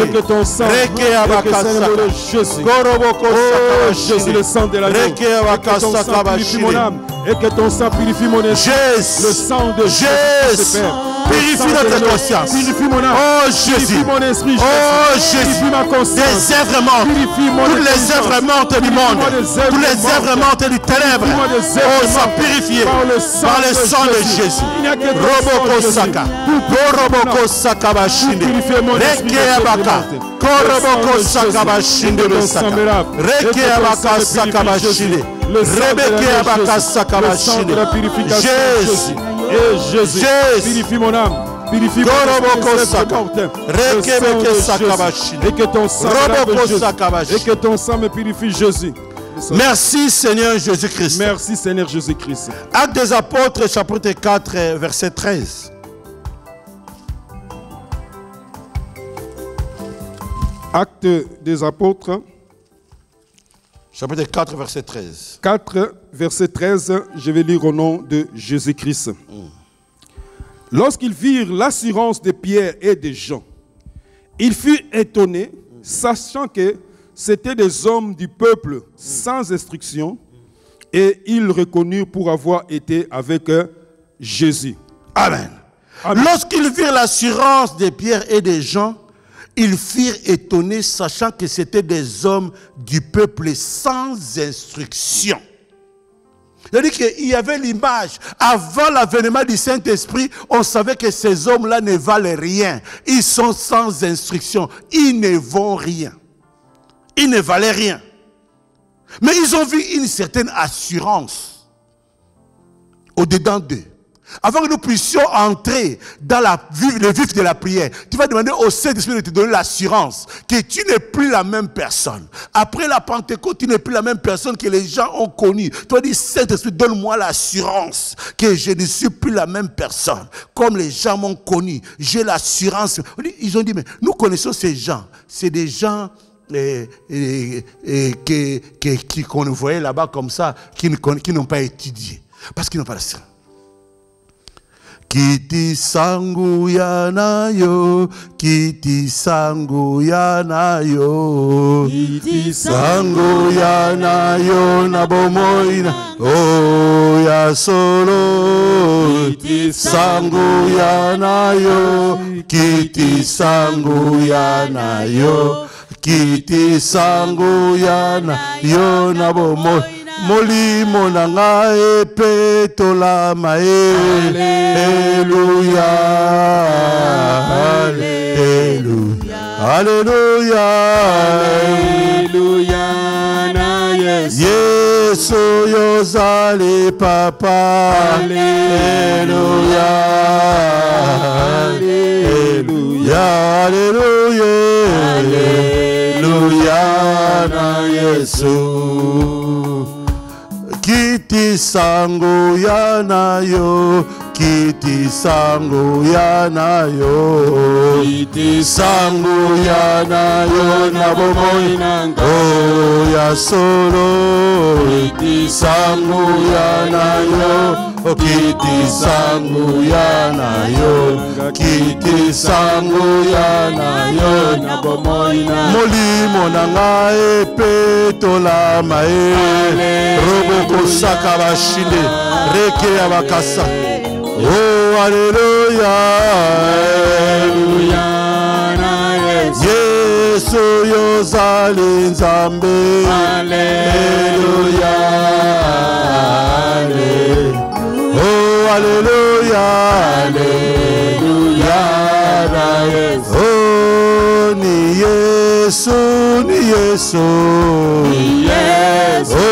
et que ton sang, Reke Yabakasakabashine, Koroboko Sakabashine, le sang de l'agneau, Reke Yabakasakabashine, mon âme, et que ton sang purifie mon esprit, le sang de Jésus, purifie notre conscience. Purifie mon âme. Oh Jésus. Purifie mon esprit. Oh Jésus. Purifie ma conscience. Des œuvres mortes. Toutes les œuvres mortes du monde. Toutes les œuvres mortes du ténèbre. Oh, soient purifiées par le sang de Jésus. Roboko Saka. Koroboko Saka Bashinde. Reke Abaka. Koroboko Saka Bashinde. Reke Abaka Saka Bashinde. Rebeke Abaka Saka Bashinde. Jésus. Et Jésus, purifie mon âme, purifie mon âme, et que ton sang et que ton sang me purifie, Jésus. Merci Seigneur Jésus-Christ. Merci Seigneur Jésus-Christ. Actes des Apôtres, chapitre 4, verset 13. Actes des Apôtres, chapitre 4, verset 13. 4, verset 13, je vais lire au nom de Jésus-Christ. Lorsqu'ils virent l'assurance de Pierre et de Jean, ils furent étonnés, sachant que c'étaient des hommes du peuple sans instruction, et ils reconnurent pour avoir été avec Jésus. Amen. Amen. Lorsqu'ils virent l'assurance de Pierre et de Jean, ils furent étonnés, sachant que c'étaient des hommes du peuple sans instruction. C'est-à-dire qu'il y avait l'image. Avant l'avènement du Saint-Esprit, on savait que ces hommes-là ne valent rien. Ils sont sans instruction. Ils ne vont rien. Ils ne valaient rien. Mais ils ont vu une certaine assurance au-dedans d'eux. Avant que nous puissions entrer dans le vif de la prière, tu vas demander au Saint-Esprit de te donner l'assurance que tu n'es plus la même personne. Après la Pentecôte, tu n'es plus la même personne que les gens ont connue. Tu vas dire, Saint-Esprit, donne-moi l'assurance que je ne suis plus la même personne. Comme les gens m'ont connu, j'ai l'assurance. Ils ont dit, mais nous connaissons ces gens. C'est des gens qu'on voyait là-bas comme ça, qui n'ont pas étudié. Parce qu'ils n'ont pas l'assurance. Kiti sangu yanayo, kiti sangu yanayo, kiti sangu yanayo na bomoina, oh ya solo, kiti sangu yanayo, kiti sangu yanayo, kiti sangu yanayo na bomoina. Molimo na ngai petola mae. Alléluia. Alléluia. Alléluia. Alléluia na Yesu. Yesu yozali papa. Alléluia. Alléluia. Alléluia. Alléluia na Yesu. Kiti sangu yanayo, kiti sangu yanayo, kiti sangu yanayo na bomoina, oh ya solo, kiti sangu yanayo, kiti sangu yanayo, kiti sango ya na yo na bomoina molimo na ngai petolama roboko saka bashinde reke ya bakasa oh alleluia Yesu yozali nzambe alleluia oh alleluia alleluia oh ni Yesu oh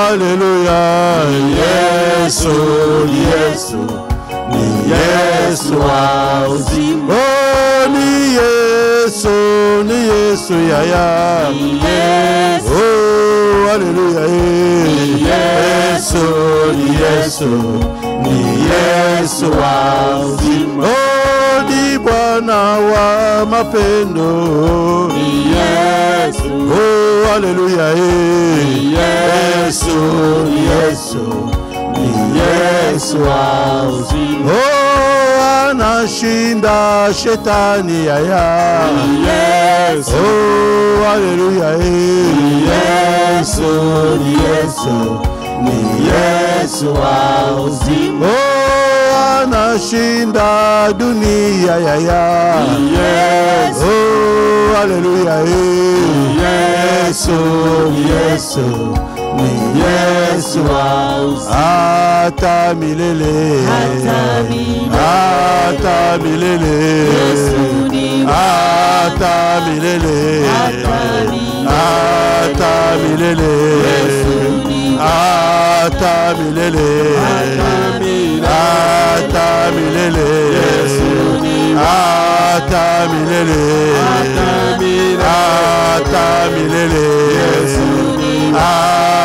alleluia Yesu ni Yesu oh ni Yesu yaya oh alleluia Yesu ni Yesu oh ni Bwana wa mapendo oh alleluia Yesu ni Yesu oh anashinda shetani yaya oh alleluia Yesu ni Yesu oh anashinda dunia yaya oh alleluia Yesu ni Yesu ata milele ata milele ata milele ata milele ata milele ata milele ata milele ata milele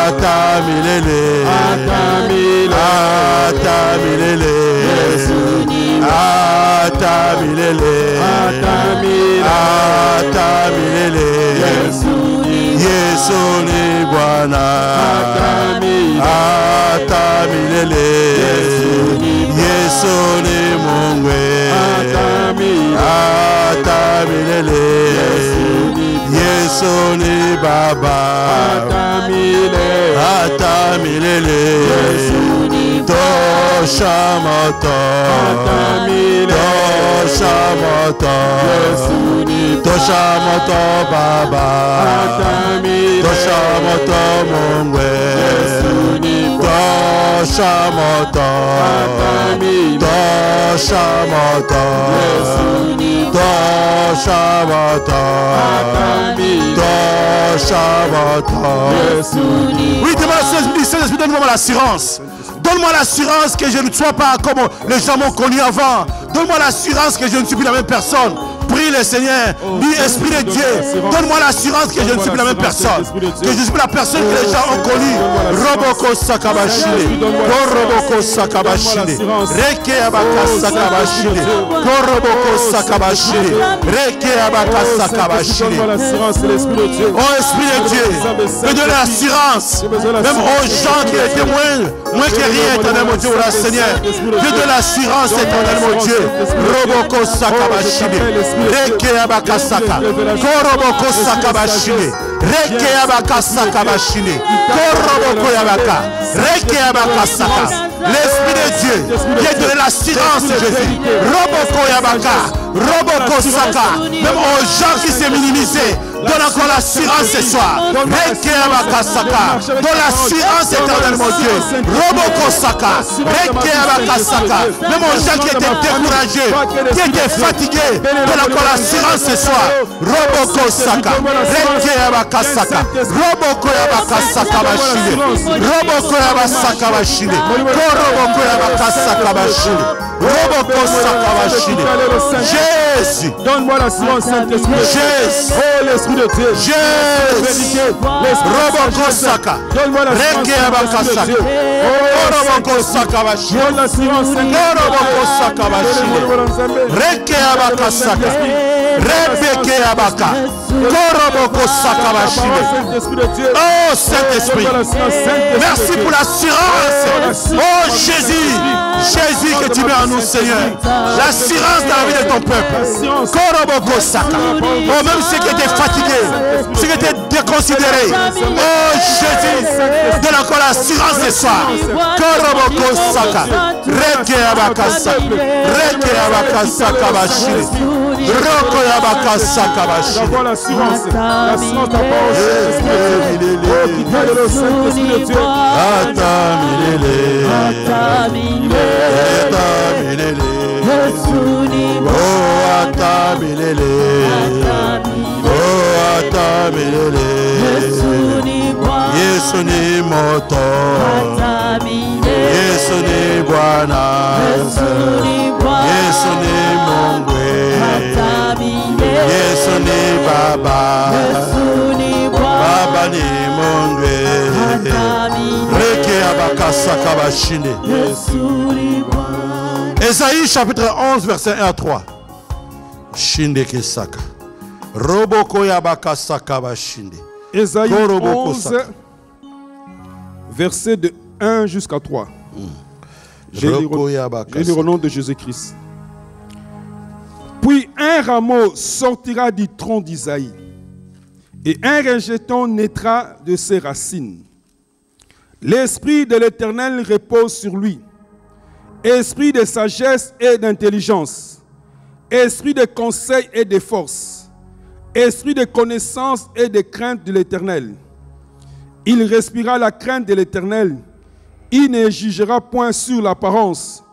ata milele ata milele ata milele ata milele Yesu ni Bwana ata milele Yesu ni Mungu ata milele Yesu ni Baba ata milele tosha moto tosha moto Baba tosha moto Mungu tosha moto oui, demande Saint-Esprit, donne-moi l'assurance. Donne-moi l'assurance que je ne sois pas comme les gens m'ont connu avant. Donne-moi l'assurance que je ne suis plus la même personne. Prie le Seigneur, dis Esprit de Dieu, donne-moi l'assurance que je ne suis plus la même personne, que je suis plus la personne que les gens ont connue. Roboko Sakabashile, Koroboko Sakabashile, Reke Abaka Sakabashile, Koroboko Sakabashile, Reke Abaka Sakabashile. Oh Esprit de Dieu, me donne l'assurance, même aux gens qui étaient moins que rien, éternel mon Dieu, la Seigneur. Dieu de l'assurance, éternel mon Dieu. Roboko Sakabashile. Reke abakasaka, koroboko sakabashine, reke abakasaka bashine, koroboko yabaka, reke abakasaka. L'Esprit de Dieu qui est de l'assurance de Jésus. Roboko yabaka, roboko saka. Même aux gens qui s'est minimisé, donne encore l'assurance ce soir. Reke abakasaka, donne l'assurance éternelle mon Dieu. Roboko saka, reke abakasaka. Même aux gens qui étaient découragés, qui étaient fatigués, donne encore l'assurance ce soir. Roboko saka, reke abakasaka, roboko yabakasaka bashine, roboko yabasaka bashine, koroboko yabakasaka bashine, roboko saka bashine, le Saint-Esprit. Jésus. Donne-moi l'assurance, Saint-Esprit. Jésus. Oh, l'Esprit de Dieu. Jésus. Robokosaka. Donne-moi l'assurance, Rekeabakasaka. Saint-Esprit de Dieu. Robokosaka bashine. Donne l'assurance, Robokosaka bashine. Rekeabakasaka. Rebekeabaka. Korobokosaka bashine. Oh Saint-Esprit. Merci pour l'assurance. Oh Jésus. Jésus que tu mets en nous, Seigneur. L'assurance dans la vie de ton peuple. Korobokosaka. Oh, même ceux qui étaient fatigués, ceux qui étaient déconsidérés. Oh Jésus, donne encore l'assurance ce soir. Korobokosaka. Rekeabakasaka. Rekeabakasaka bashine. Rokoyabakasaka bashine. D'avoir l'assurance de ta parole, Saint-Esprit de Dieu. Oh, qui vient de le Saint-Esprit de Dieu. Yesu ni moto, Yesu ni Bwana, Yesu ni Mungu, Yesu ni Baba, Baba ni Mungu. Reke abakasaka bashine. Ésaïe chapitre 11 verset 1 à 3. Shinde kesaka. Roboko yabakasaka bashinde. Ésaïe 11 verset de 1 jusqu'à 3. Je lis au nom de Jésus-Christ. Puis un rameau sortira du tronc d'Isaïe, et un rejeton naîtra de ses racines. L'Esprit de l'Éternel repose sur lui, esprit de sagesse et d'intelligence, esprit de conseil et de force, esprit de connaissance et de crainte de l'Éternel. Il respirera la crainte de l'Éternel. Il ne jugera point sur l'apparence.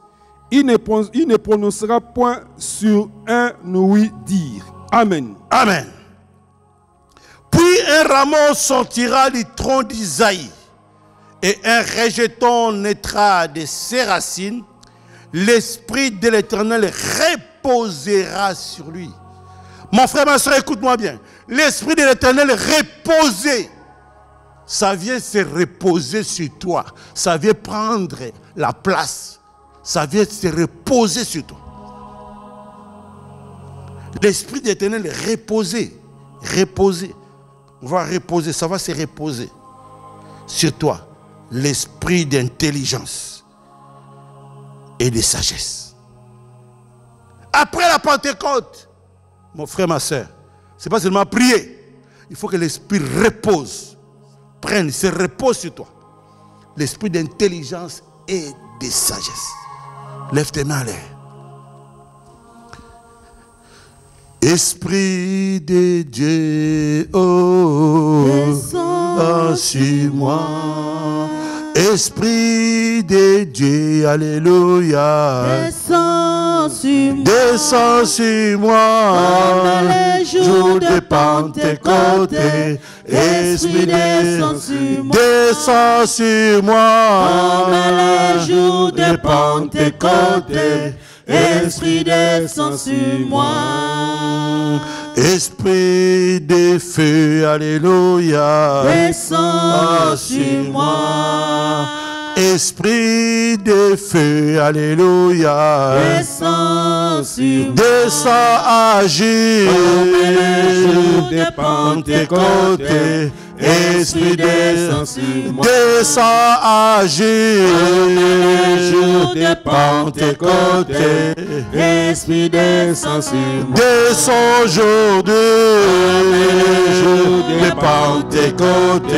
Il ne prononcera point sur un oui-dire. Amen. Amen. Puis un rameau sortira du tronc d'Isaïe, et un rejeton naîtra de ses racines. L'Esprit de l'Éternel reposera sur lui. Mon frère, ma soeur, écoute-moi bien. L'Esprit de l'Éternel reposer. Ça vient se reposer sur toi. Ça vient prendre la place. Ça vient se reposer sur toi. L'Esprit de l'Éternel reposer. Reposer. On va reposer. Ça va se reposer sur toi. L'esprit d'intelligence et de sagesse. Après la Pentecôte, mon frère, ma soeur, ce n'est pas seulement prier. Il faut que l'esprit repose. Prenne, se repose sur toi. L'esprit d'intelligence et de sagesse. Lève tes mains à l'air. Esprit de Dieu, oh, sur moi. Esprit de Dieu, alléluia. Descends sur moi. Comme les jours de Pentecôte. Esprit descends sur moi. Comme les jours de Pentecôte. Esprit descends sur moi. Esprit de feu, alléluia. Descends sur moi. Esprit de feu, alléluia. Descends sur moi. Descends agir. Comme les jours de Pentecôte. Esprit descends sur moi. Descends agir. Comme les jours de Pentecôte. Esprit descends sur moi. Descends aujourd'hui. de Pentecôte.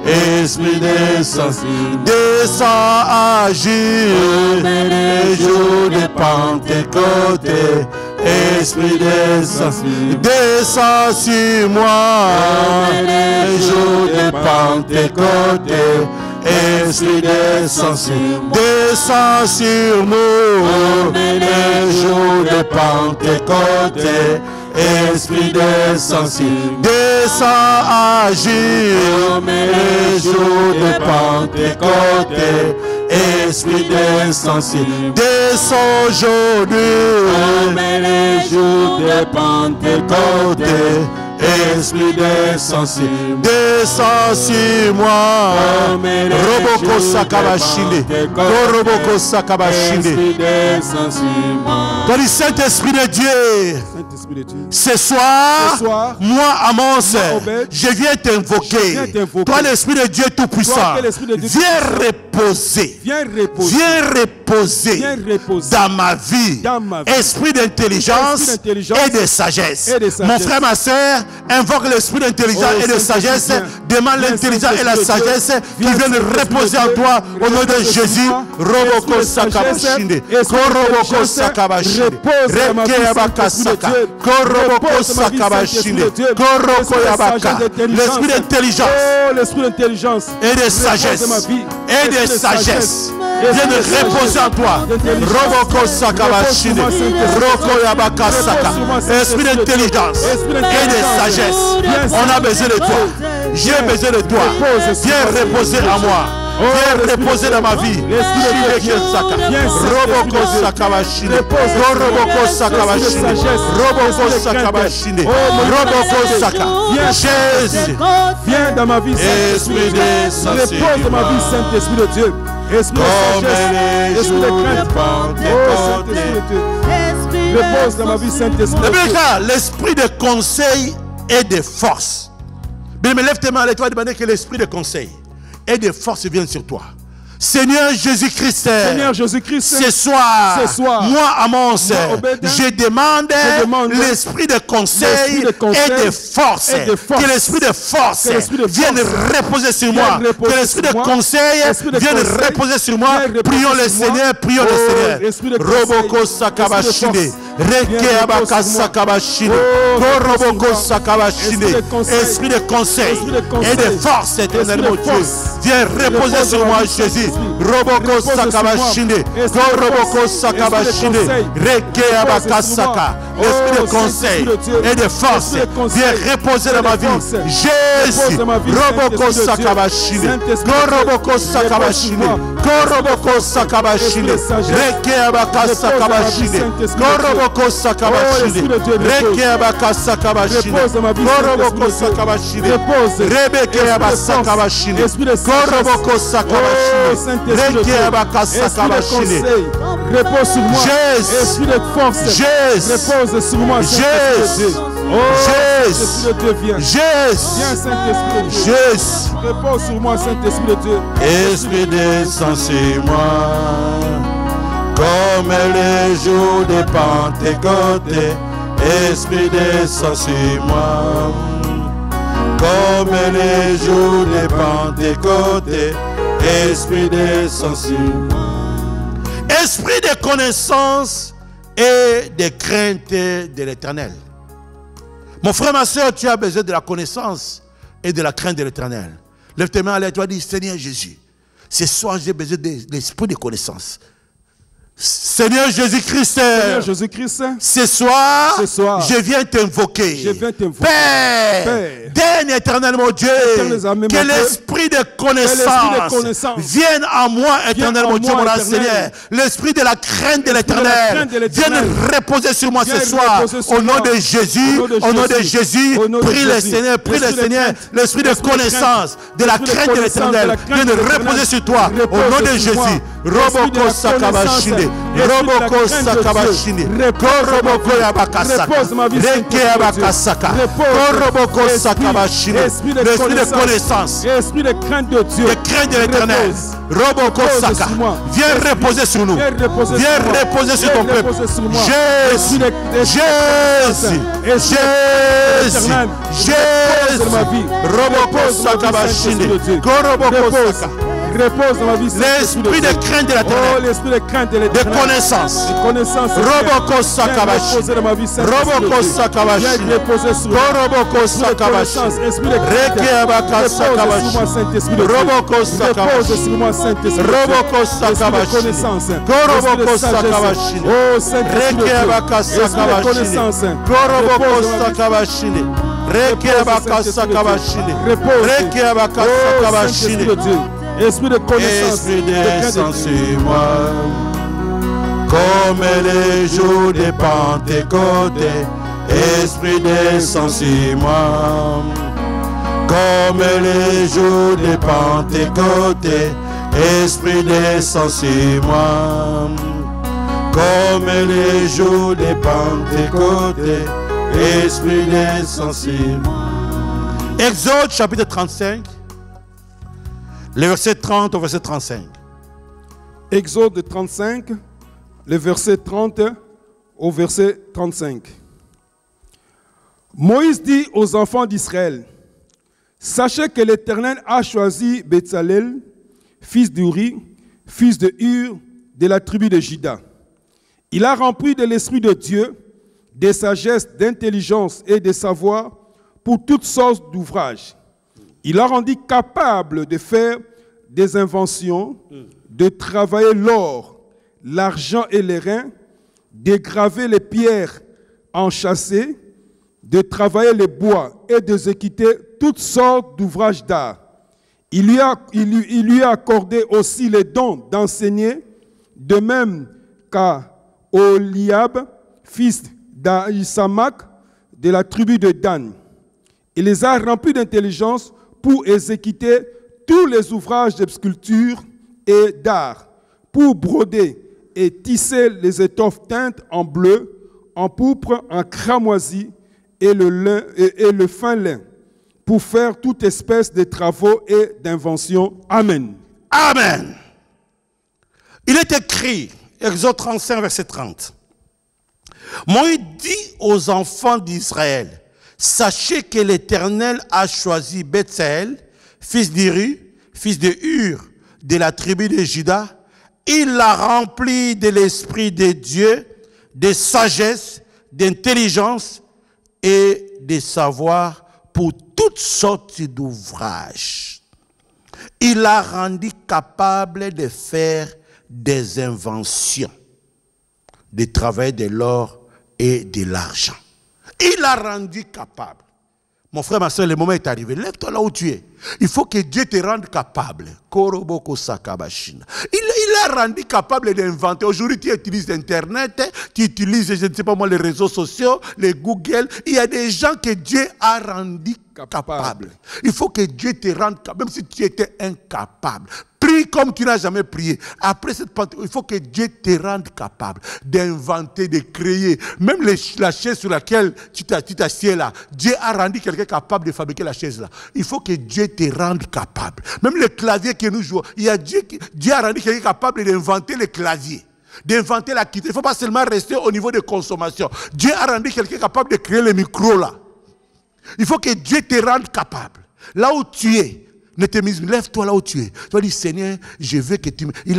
Esprit descend, descend agir. Les jours de Pentecôte. Esprit descend, descend sur moi. Les jours de Pentecôte. Esprit descend sur nous. Les jours de Pentecôte. Esprit descend agir. Les jours de Pentecôte. Esprit descend aujourd'hui. de Pentecôte, Esprit descend sur moi. Descend sur moi. Roboko Sakabashinde. Roboko Sakabashinde. Toi, le Saint-Esprit de Dieu. Ce soir, moi, Amos, je viens t'invoquer. Toi, l'Esprit de Dieu Tout-Puissant, viens reposer. Viens reposer dans ma vie. Esprit d'intelligence et de sagesse. Mon frère, ma soeur, invoque l'esprit d'intelligence et de sagesse. Demande l'intelligence et la sagesse qui viennent reposer en toi au nom de Jésus. Roboko Sakabashinde. Koroboko Sakabashinde. Rekeyabakasaka. Koroboko Sakabashinde. Koroko Yabaka. L'esprit d'intelligence et de sagesse. Et de sagesse. Viens de reposer en toi. Roboko Sakabashinde. Roko Yabakasaka. Esprit d'intelligence et de sagesse. On a besoin de toi. J'ai besoin de toi. Viens reposer en moi. Viens reposer dans ma vie. Roboko Sakabashinde. Roboko Sakabashinde. Roboko Sakabashinde. Roboko Saka. Jésus. Viens dans ma vie, Esprit de Saint-Esprit. Repose dans ma vie, Saint-Esprit de Dieu. Esprit de sagesse. Esprit de crainte. Oh, Saint-Esprit de Dieu. Repose dans ma vie, Saint-Esprit de Dieu. L'esprit de conseil et de force. Mais lève tes mains et toi demander que l'esprit de conseil et de force vienne sur toi. Seigneur Jésus-Christ, ce soir, moi, Amos, je demande l'esprit de conseil et de force. Que l'esprit de force vienne reposer sur moi. Que l'esprit de conseil vienne reposer sur moi. Prions le Seigneur, prions le Seigneur. Roboko Sakabashinde. Rekeabaka Sakabashinde. Koroboko Sakabashinde. Esprit de conseil et de force, éternellement Dieu. Viens reposer sur moi, Jésus. Roboko Sakabashinde. Koroboko Sakabashinde. Rekeabaka Saka. Esprit de conseil et de force. Viens reposer dans ma vie. Jésus. Roboko Sakabashinde. Koroboko Sakabashinde. Koroboko Sakabashinde. Rekeabaka Sakabashinde. Koroboko Sakabashinde. Rekeabaka Sakabashinde. Koroboko Sakabashinde. Rebekeabaka Sakabashinde. Koroboko Sakabashinde. Rekeabaka Sakabashinde. Repose sur moi. Esprit de force. Repose sur moi. Jésus. Esprit de Dieu, viens. Viens, Saint-Esprit de Dieu. Repose sur moi, Saint-Esprit de Dieu. Esprit descend sur moi. Comme les jours de Pentecôte, Esprit descend sur moi. Comme les jours de Pentecôte, Esprit descend sur moi. Esprit de connaissance et de crainte de l'Éternel. Mon frère, ma soeur, tu as besoin de la connaissance et de la crainte de l'Éternel. Lève tes mains et toi dis, Seigneur Jésus, ce soir j'ai besoin de l'esprit de connaissance. Seigneur Jésus-Christ, ce soir, je viens t'invoquer. Père, donne éternellement Dieu, que l'esprit de connaissance vienne à moi, éternellement Dieu, mon Seigneur. L'esprit de la crainte de l'éternel vienne reposer sur moi ce soir. Au nom de Jésus, prie le Seigneur, l'esprit de connaissance, de la crainte de l'éternel vienne reposer sur toi. Au nom de Jésus, Roboko Sakabashinde. Roboko Sakabashinde. Koroboko Yabakasaka. Reke Yabakasaka. Koroboko Sakabashinde. L'esprit de connaissance. Esprit de crainte de Dieu. De crainte de l'éternel. Roboko Saka. Viens reposer sur nous. Viens reposer sur ton peuple. Jésus. Roboko Sakabashinde. Koroboko Saka. Repose dans ma vie. L'esprit de crainte de l'éternel. De connaissance. Roboko Sakabashinde. Roboko Sakabashinde. Koroboko Sakabashinde. Rekeabaka Sakabashinde. Roboko Sakabashinde. Roboko Sakabashinde. Koroboko Sakabashinde. Rekeabaka Sakabashinde. Koroboko Sakabashinde. Rekeabaka Sakabashinde. Rekeabaka Sakabashinde. Esprit de connaissance, Esprit descend sur moi, comme les jours de Pentecôte, Esprit descend sur moi, comme les jours de Pentecôte. Esprit descend sur moi, comme les jours de Pentecôte. Esprit descend sur moi. Exode chapitre 35, le verset 30 au verset 35. Exode 35, le verset 30 au verset 35. Moïse dit aux enfants d'Israël, sachez que l'Éternel a choisi Bezalel, fils d'Uri, fils de Hur, de la tribu de Juda. Il a rempli de l'Esprit de Dieu, de sagesse, d'intelligence et de savoir pour toutes sortes d'ouvrages. Il a rendu capable de faire des inventions, de travailler l'or, l'argent et les reins, de graver les pierres enchâssées, de travailler les bois et d'exécuter toutes sortes d'ouvrages d'art. Il lui a accordé aussi le don d'enseigner, de même qu'à Oliab, fils d'Ahisamak, de la tribu de Dan. Il les a remplis d'intelligence pour exécuter tous les ouvrages de sculpture et d'art, pour broder et tisser les étoffes teintes en bleu, en pourpre, en cramoisi et le fin lin, pour faire toute espèce de travaux et d'inventions. Amen. Amen. Il est écrit, Exode 35, verset 30. Moïse dit aux enfants d'Israël, sachez que l'Éternel a choisi Bezalel, fils d'Uri, fils de Hur, de la tribu de Juda. Il l'a rempli de l'Esprit de Dieu, de sagesse, d'intelligence et de savoir pour toutes sortes d'ouvrages. Il l'a rendu capable de faire des inventions, de travailler de l'or et de l'argent. Il l'a rendu capable. Mon frère, ma soeur, le moment est arrivé. Lève-toi là où tu es. Il faut que Dieu te rende capable. Il a rendu capable d'inventer. Aujourd'hui, tu utilises Internet, tu utilises, je ne sais pas moi, les réseaux sociaux, les Google. Il y a des gens que Dieu a rendu capables. Il faut que Dieu te rende capable, même si tu étais incapable. Prie comme tu n'as jamais prié. Après cette Pentecôte, il faut que Dieu te rende capable d'inventer, de créer. Même la chaise sur laquelle tu t'assieds là, Dieu a rendu quelqu'un capable de fabriquer la chaise là. Il faut que Dieu te rende capable. Même le clavier que nous jouons, il y a Dieu a rendu quelqu'un capable d'inventer le clavier, d'inventer la guitare. Il ne faut pas seulement rester au niveau de consommation. Dieu a rendu quelqu'un capable de créer le micro là. Il faut que Dieu te rende capable. Là où tu es, ne te mise, lève-toi là où tu es. Tu vas dire, Seigneur, je veux que tu me... Il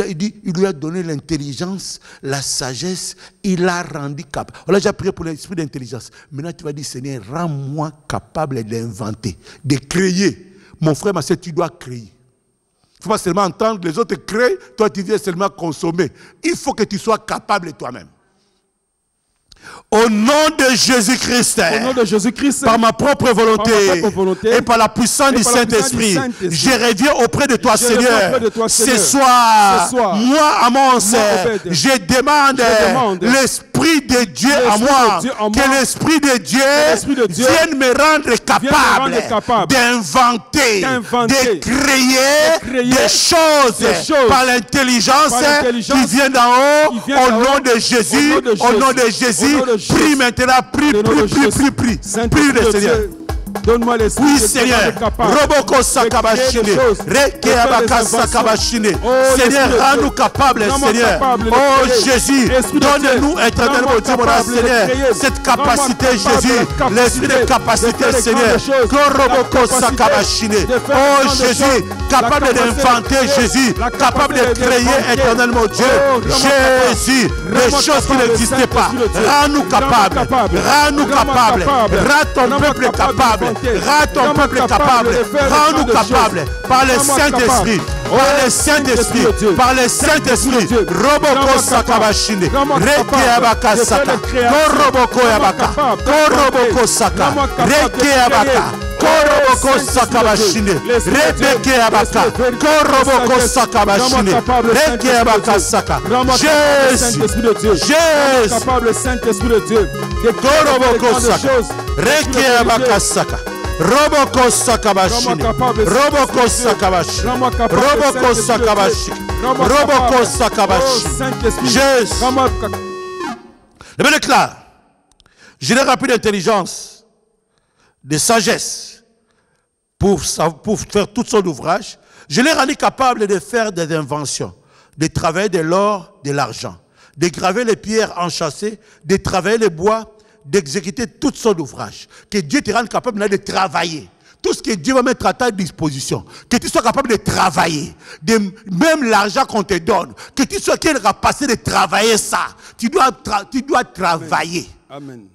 lui a donné l'intelligence, la sagesse, il l'a rendu capable. On a déjà prié pour l'esprit d'intelligence. Maintenant, tu vas dire, Seigneur, rends-moi capable d'inventer, de créer. Mon frère, ma soeur, tu dois créer. Il ne faut pas seulement entendre les autres créer, toi tu viens seulement consommer. Il faut que tu sois capable toi-même. Au nom de Jésus-Christ, par ma propre volonté, et par la puissance du Saint-Esprit, je reviens auprès de toi, Seigneur. Ce soir, moi, à mon Seigneur, je demande l'Esprit de Dieu à moi, que l'Esprit de Dieu vienne me rendre capable d'inventer, de créer des choses par l'intelligence qui vient d'en haut, au nom de Jésus, au nom de Jésus. Prie maintenant, prie le Seigneur. Donne-moi l'esprit. Oui, Seigneur. Roboko Sakabashine. Rekeabaka Sakabashine. Seigneur, rends-nous capables, Seigneur. Oh Jésus, donne-nous éternellement, Seigneur, cette capacité, Jésus. L'esprit de capacité, Seigneur. Roboko Sakabashine. Oh Jésus, capable d'inventer, Jésus. Capable de créer éternellement, Dieu. Jésus, les choses qui n'existaient pas. Rends-nous capables. Rends-nous capables. Rends ton peuple capable. Rends ton peuple capable. Rends-nous capables par le Saint-Esprit. Par le Saint-Esprit. Par le Saint-Esprit. Roboko Sakabashine. Rekeabaka Saka. Koroboko Yabaka. Koroboko Saka. Rekeabaka. Koroboko sakabashine. Rebeke abaka. Koroboko sakabashine. Reke abaka saka. Jésus. Jésus. Capable, Saint-Esprit de Dieu. Koroboko saka. Reke abaka saka. Roboko sakabashine. Roboko sakabashine. Roboko sakabashine. Roboko sakabashine. Jésus. Le bien déclare. Je l'ai rempli d'intelligence, de sagesse pour faire tout son ouvrage. Je l'ai rendu capable de faire des inventions, de travailler de l'or, de l'argent, de graver les pierres enchâssées, de travailler les bois, d'exécuter tout son ouvrage. Que Dieu te rende capable de travailler. Tout ce que Dieu va mettre à ta disposition, que tu sois capable de travailler, même l'argent qu'on te donne, que tu sois capable de travailler ça. Tu dois travailler. Amen.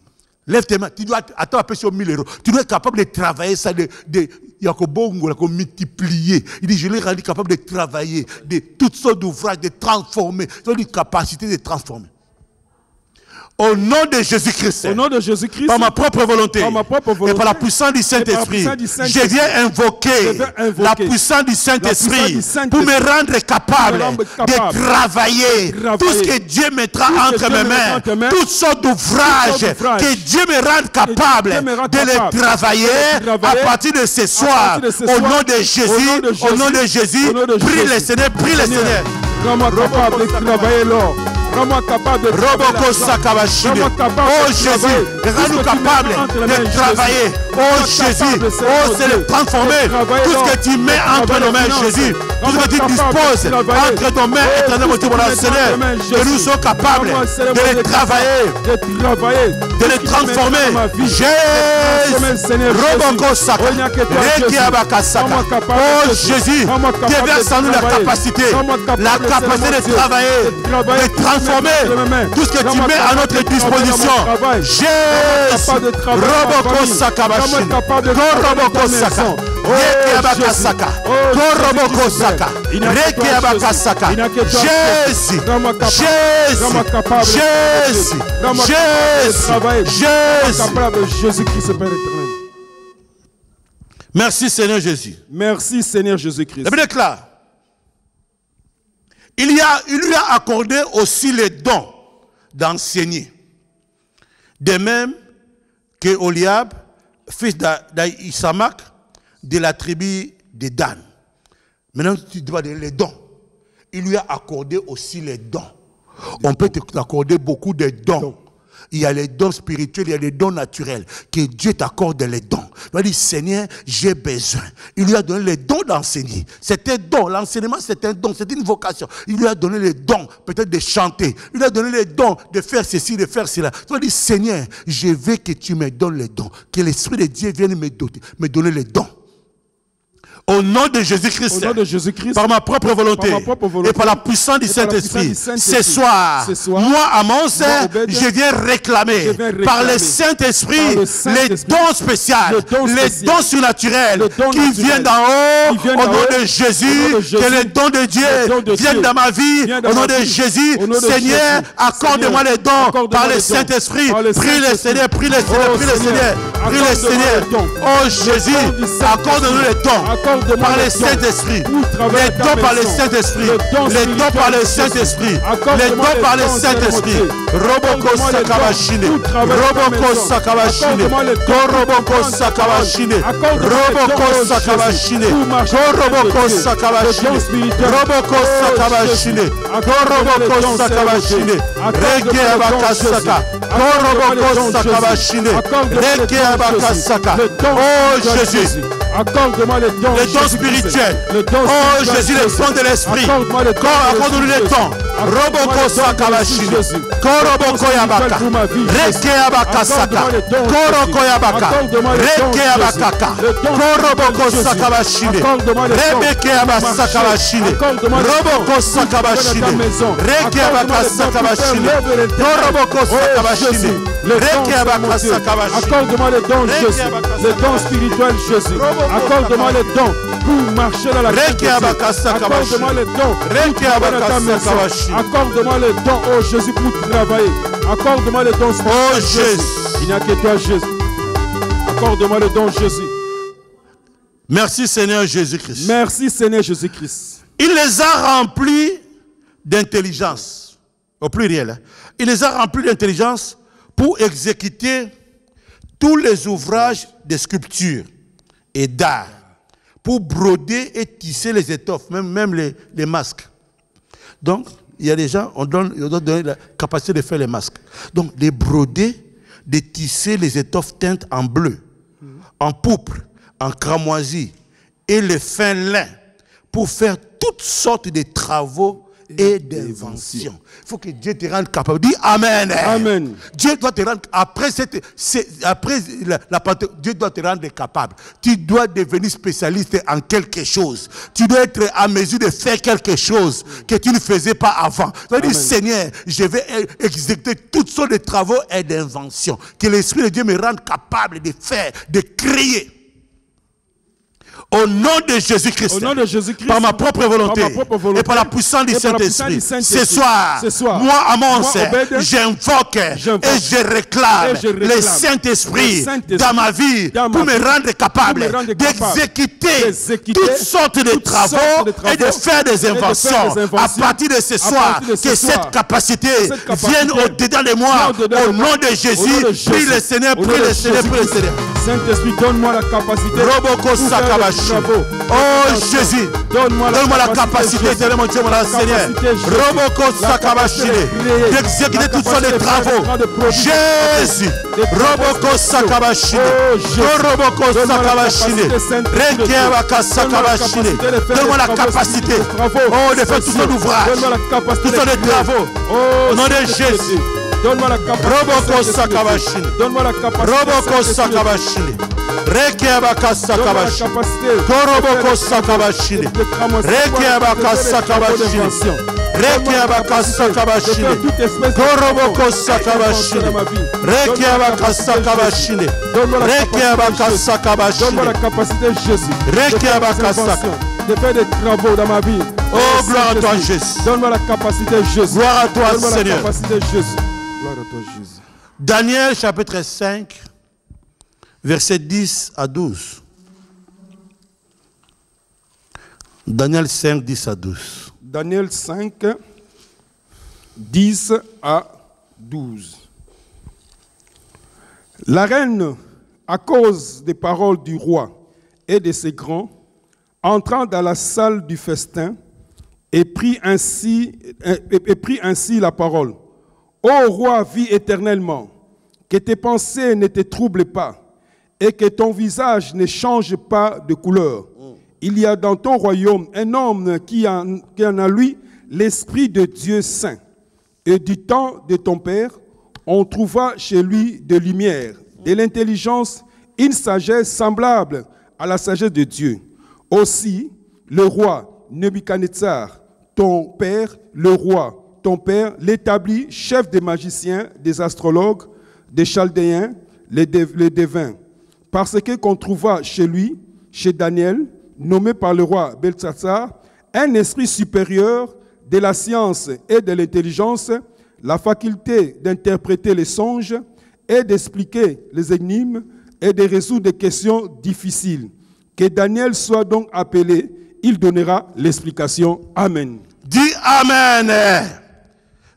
Lève tes mains, tu dois attendre sur 1000 euros. Tu dois être capable de travailler ça, de multiplier. Il dit, je l'ai rendu capable de travailler, de toutes sortes d'ouvrages, de transformer. Tu as une capacité de transformer. Au nom de Jésus-Christ, par ma propre volonté, et par la puissance du Saint-Esprit, je viens invoquer la puissance du Saint-Esprit pour me rendre capable de travailler tout ce que Dieu mettra entre mes mains, toutes sortes d'ouvrages, que Dieu me rende capable de les travailler à partir de ce soir. Au nom de Jésus, prie le Seigneur, prie le Seigneur. Capable de travailler l'or. Rends-moi capable de Roboko Sakabashine. Oh Jésus, rends-nous capables de travailler. Oh Jésus, oh c'est de transformer tout ce que tu mets entre nos mains, Jésus. Tout ce que tu disposes entre nos mains, éternel mon Dieu, mon Seigneur. Que nous soyons capables de les travailler, de les transformer. Jésus, Roboko Sakabashine. Oh Jésus, déverse en nous la capacité de travailler, de transformer tout ce que tu mets à notre disposition. Jésus, Roboko Sakabashine, Koroboko Saka, Rekeabaka Saka, Koroboko Saka, Rekeabaka Saka. Jésus, Jésus, Jésus-Christ, Père éternel. Merci Seigneur Jésus. Merci Seigneur Jésus-Christ. La Bible déclare. Il lui a accordé aussi le don d'enseigner. De même que Oliab, fils d'Isamac, de la tribu de Dan. Maintenant, tu dois donner les dons. Il lui a accordé aussi les dons. On peut t'accorder beaucoup de dons. Il y a les dons spirituels, il y a les dons naturels. Que Dieu t'accorde les dons. Il a dit, Seigneur, j'ai besoin. Il lui a donné les dons d'enseigner. C'est un don. L'enseignement, c'est un don. C'est une vocation. Il lui a donné les dons, peut-être de chanter. Il lui a donné les dons de faire ceci, de faire cela. Il a dit, Seigneur, je veux que tu me donnes les dons. Que l'Esprit de Dieu vienne me donner les dons. Au nom de Jésus-Christ, par ma propre volonté, et par la puissance du Saint-Esprit, ce soir, moi, Amos, je viens réclamer par le Saint-Esprit les dons spéciaux, les dons surnaturels qui viennent d'en haut, au nom de Jésus, que les dons de Dieu viennent dans ma vie, au nom de Jésus. Seigneur, accorde-moi les dons par le Saint-Esprit. Prie le Seigneur, prie le Seigneur, prie le Seigneur, prie le Seigneur. Oh Jésus, accorde-nous les dons. Par le Saint-Esprit, les dons par le Saint-Esprit, les dons par le Saint-Esprit, les dons par le Saint-Esprit. Roboko Sakabashine, Roboko Sakabashine, Koroboko Sakabashine, Roboko Sakabashine, Koroboko Sakabashine, Roboko Sakabashine, Koroboko Sakabashine, Reke Abakasaka, Koroboko Sakabashine, Reke Abakasaka. Oh Jésus, accorde-moi les dons spirituels. Oh Jésus, les dons de l'esprit. Accorde-nous les dons. Roboko Sakabashine, Koroboko Yabaka, Reke Abaka Saka, Koroko Yabaka, Reke Abakaka, Koroboko Sakabashine, Rebeke Abasakabashine, Roboko Sakabashine, Reke Abaka Sakabashine, Koroboko Sakabashine, Reke Abaka Sakabashine. Accorde-moi les dons, Jésus, les dons spirituels, Jésus. Accorde-moi les dons pour marcher dans la vie. Accorde-moi les dons pour ta maison. Accorde-moi les dons, oh Jésus, pour travailler. Accorde-moi les dons. Oh Jésus. Il n'y a que toi, Jésus. Accorde-moi les dons, Jésus. Merci Seigneur Jésus-Christ. Merci Seigneur Jésus-Christ. Il les a remplis d'intelligence. Au pluriel. Hein. Il les a remplis d'intelligence pour exécuter tous les ouvrages de sculpture et d'art. Pour broder et tisser les étoffes, même les masques. Donc, il y a des gens, on doit donner la capacité de faire les masques. Donc, de broder, de tisser les étoffes teintes en bleu, en pourpre, en cramoisi et le fin lin pour faire toutes sortes de travaux et d'inventions. Il faut que Dieu te rende capable. Dis Amen. Amen. Dieu doit te rendre, Dieu doit te rendre capable. Tu dois devenir spécialiste en quelque chose. Tu dois être à mesure de faire quelque chose que tu ne faisais pas avant. Tu dois dire, Seigneur, je vais exécuter toutes sortes de travaux et d'inventions. Que l'Esprit de Dieu me rende capable de faire, de créer. Au nom de Jésus-Christ, par ma propre volonté, et par la puissance du Saint-Esprit, ce soir, moi, à mon sein, j'invoque et je réclame le Saint-Esprit dans ma vie pour me rendre capable d'exécuter toutes sortes de travaux et de faire des inventions. À partir de ce soir, que cette capacité vienne au-dedans de moi. Au nom de Jésus, prie le Seigneur, prie le Seigneur, prie le Seigneur. Saint-Esprit, donne-moi la capacité. Oh Jésus, donne-moi la capacité, mon Dieu, mon Seigneur. Roboko Sakabashine, d'exécuter toutes sortes de travaux. Jésus, Roboko Sakabashine, Roboko Sakabashine, Rekiabaka Sakabashine, donne-moi la capacité, oh, de faire tout son ouvrage, tout son de travaux. Au nom de Jésus. Donne-moi la capacité. Roboko Sakabashine. Donne-moi la capacité. Roboko Sakabashine. Rekiabaka Sakabashine. Koroboko Sakabashine. Rekiabaka Sakabashine. Rekiabaka Sakabashine. Koroboko Sakabashine. Rekiabaka Sakabashine. Rekiabaka Sakabashine. Donne-moi la capacité, Jésus. Rekiabaka Sakabashine. De faire des travaux dans ma vie. Oh, gloire à toi, Jésus. Donne-moi la capacité, Jésus. Gloire à toi, Donne-moi Seigneur. La capacité, Jésus. Gloire à toi, Jésus. Daniel chapitre 5, versets 10 à 12. Daniel 5, 10 à 12. Daniel 5, 10 à 12. La reine, à cause des paroles du roi et de ses grands, entrant dans la salle du festin, et prit ainsi la parole. Ô roi, vis éternellement, que tes pensées ne te troublent pas, et que ton visage ne change pas de couleur. Il y a dans ton royaume un homme qui en a lui l'esprit de Dieu saint. Et du temps de ton père, on trouva chez lui de lumière, de l'intelligence, une sagesse semblable à la sagesse de Dieu. Aussi, le roi Nebuchadnezzar, ton père, l'établit chef des magiciens, des astrologues, des chaldéens, les devins. Parce que qu'on trouva chez lui, chez Daniel, nommé par le roi Beltsatsar, un esprit supérieur de la science et de l'intelligence, la faculté d'interpréter les songes et d'expliquer les énigmes et de résoudre des questions difficiles. Que Daniel soit donc appelé, il donnera l'explication. Amen. Dis Amen.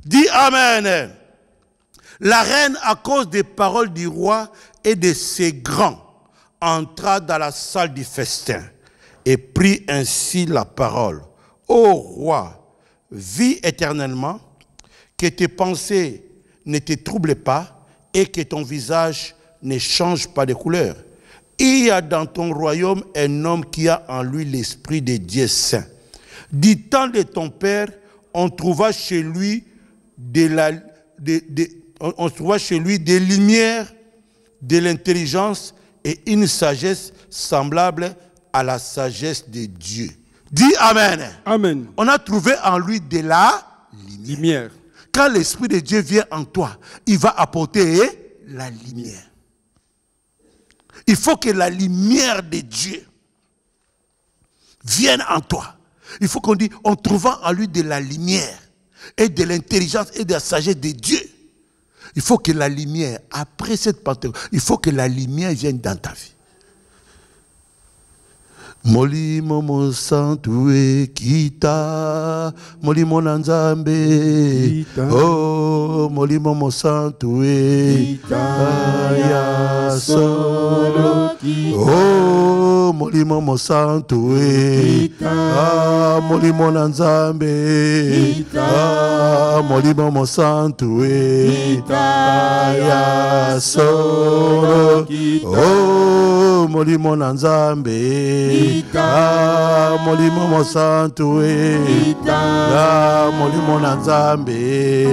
Dis Amen. La reine, à cause des paroles du roi et de ses grands, entra dans la salle du festin et prit ainsi la parole. Ô roi, vis éternellement, que tes pensées ne te troublent pas et que ton visage ne change pas de couleur. Il y a dans ton royaume un homme qui a en lui l'esprit de Dieu saint. Du temps de ton père, on trouva chez lui des lumières, de l'intelligence et une sagesse semblable à la sagesse de Dieu. Dis Amen. Amen. On a trouvé en lui de la lumière. Quand l'Esprit de Dieu vient en toi, il va apporter la lumière. Il faut que la lumière de Dieu vienne en toi. Il faut qu'on dise, on trouvant en lui de la lumière et de l'intelligence et de la sagesse de Dieu. Il faut que la lumière, après cette Pentecôte, il faut que la lumière vienne dans ta vie. Molimo Mosantue Kita, Molimo Nanzambe, oh, Molimo Mosantue Kita, Solo, oh, Molimo Mosantue, ah, Molimo Nanzambe, ah, Molimo Mosantue Kita, Solo, oh, Molimo Nanzambe. Molimo Mosantue, Molimo Nanzambe,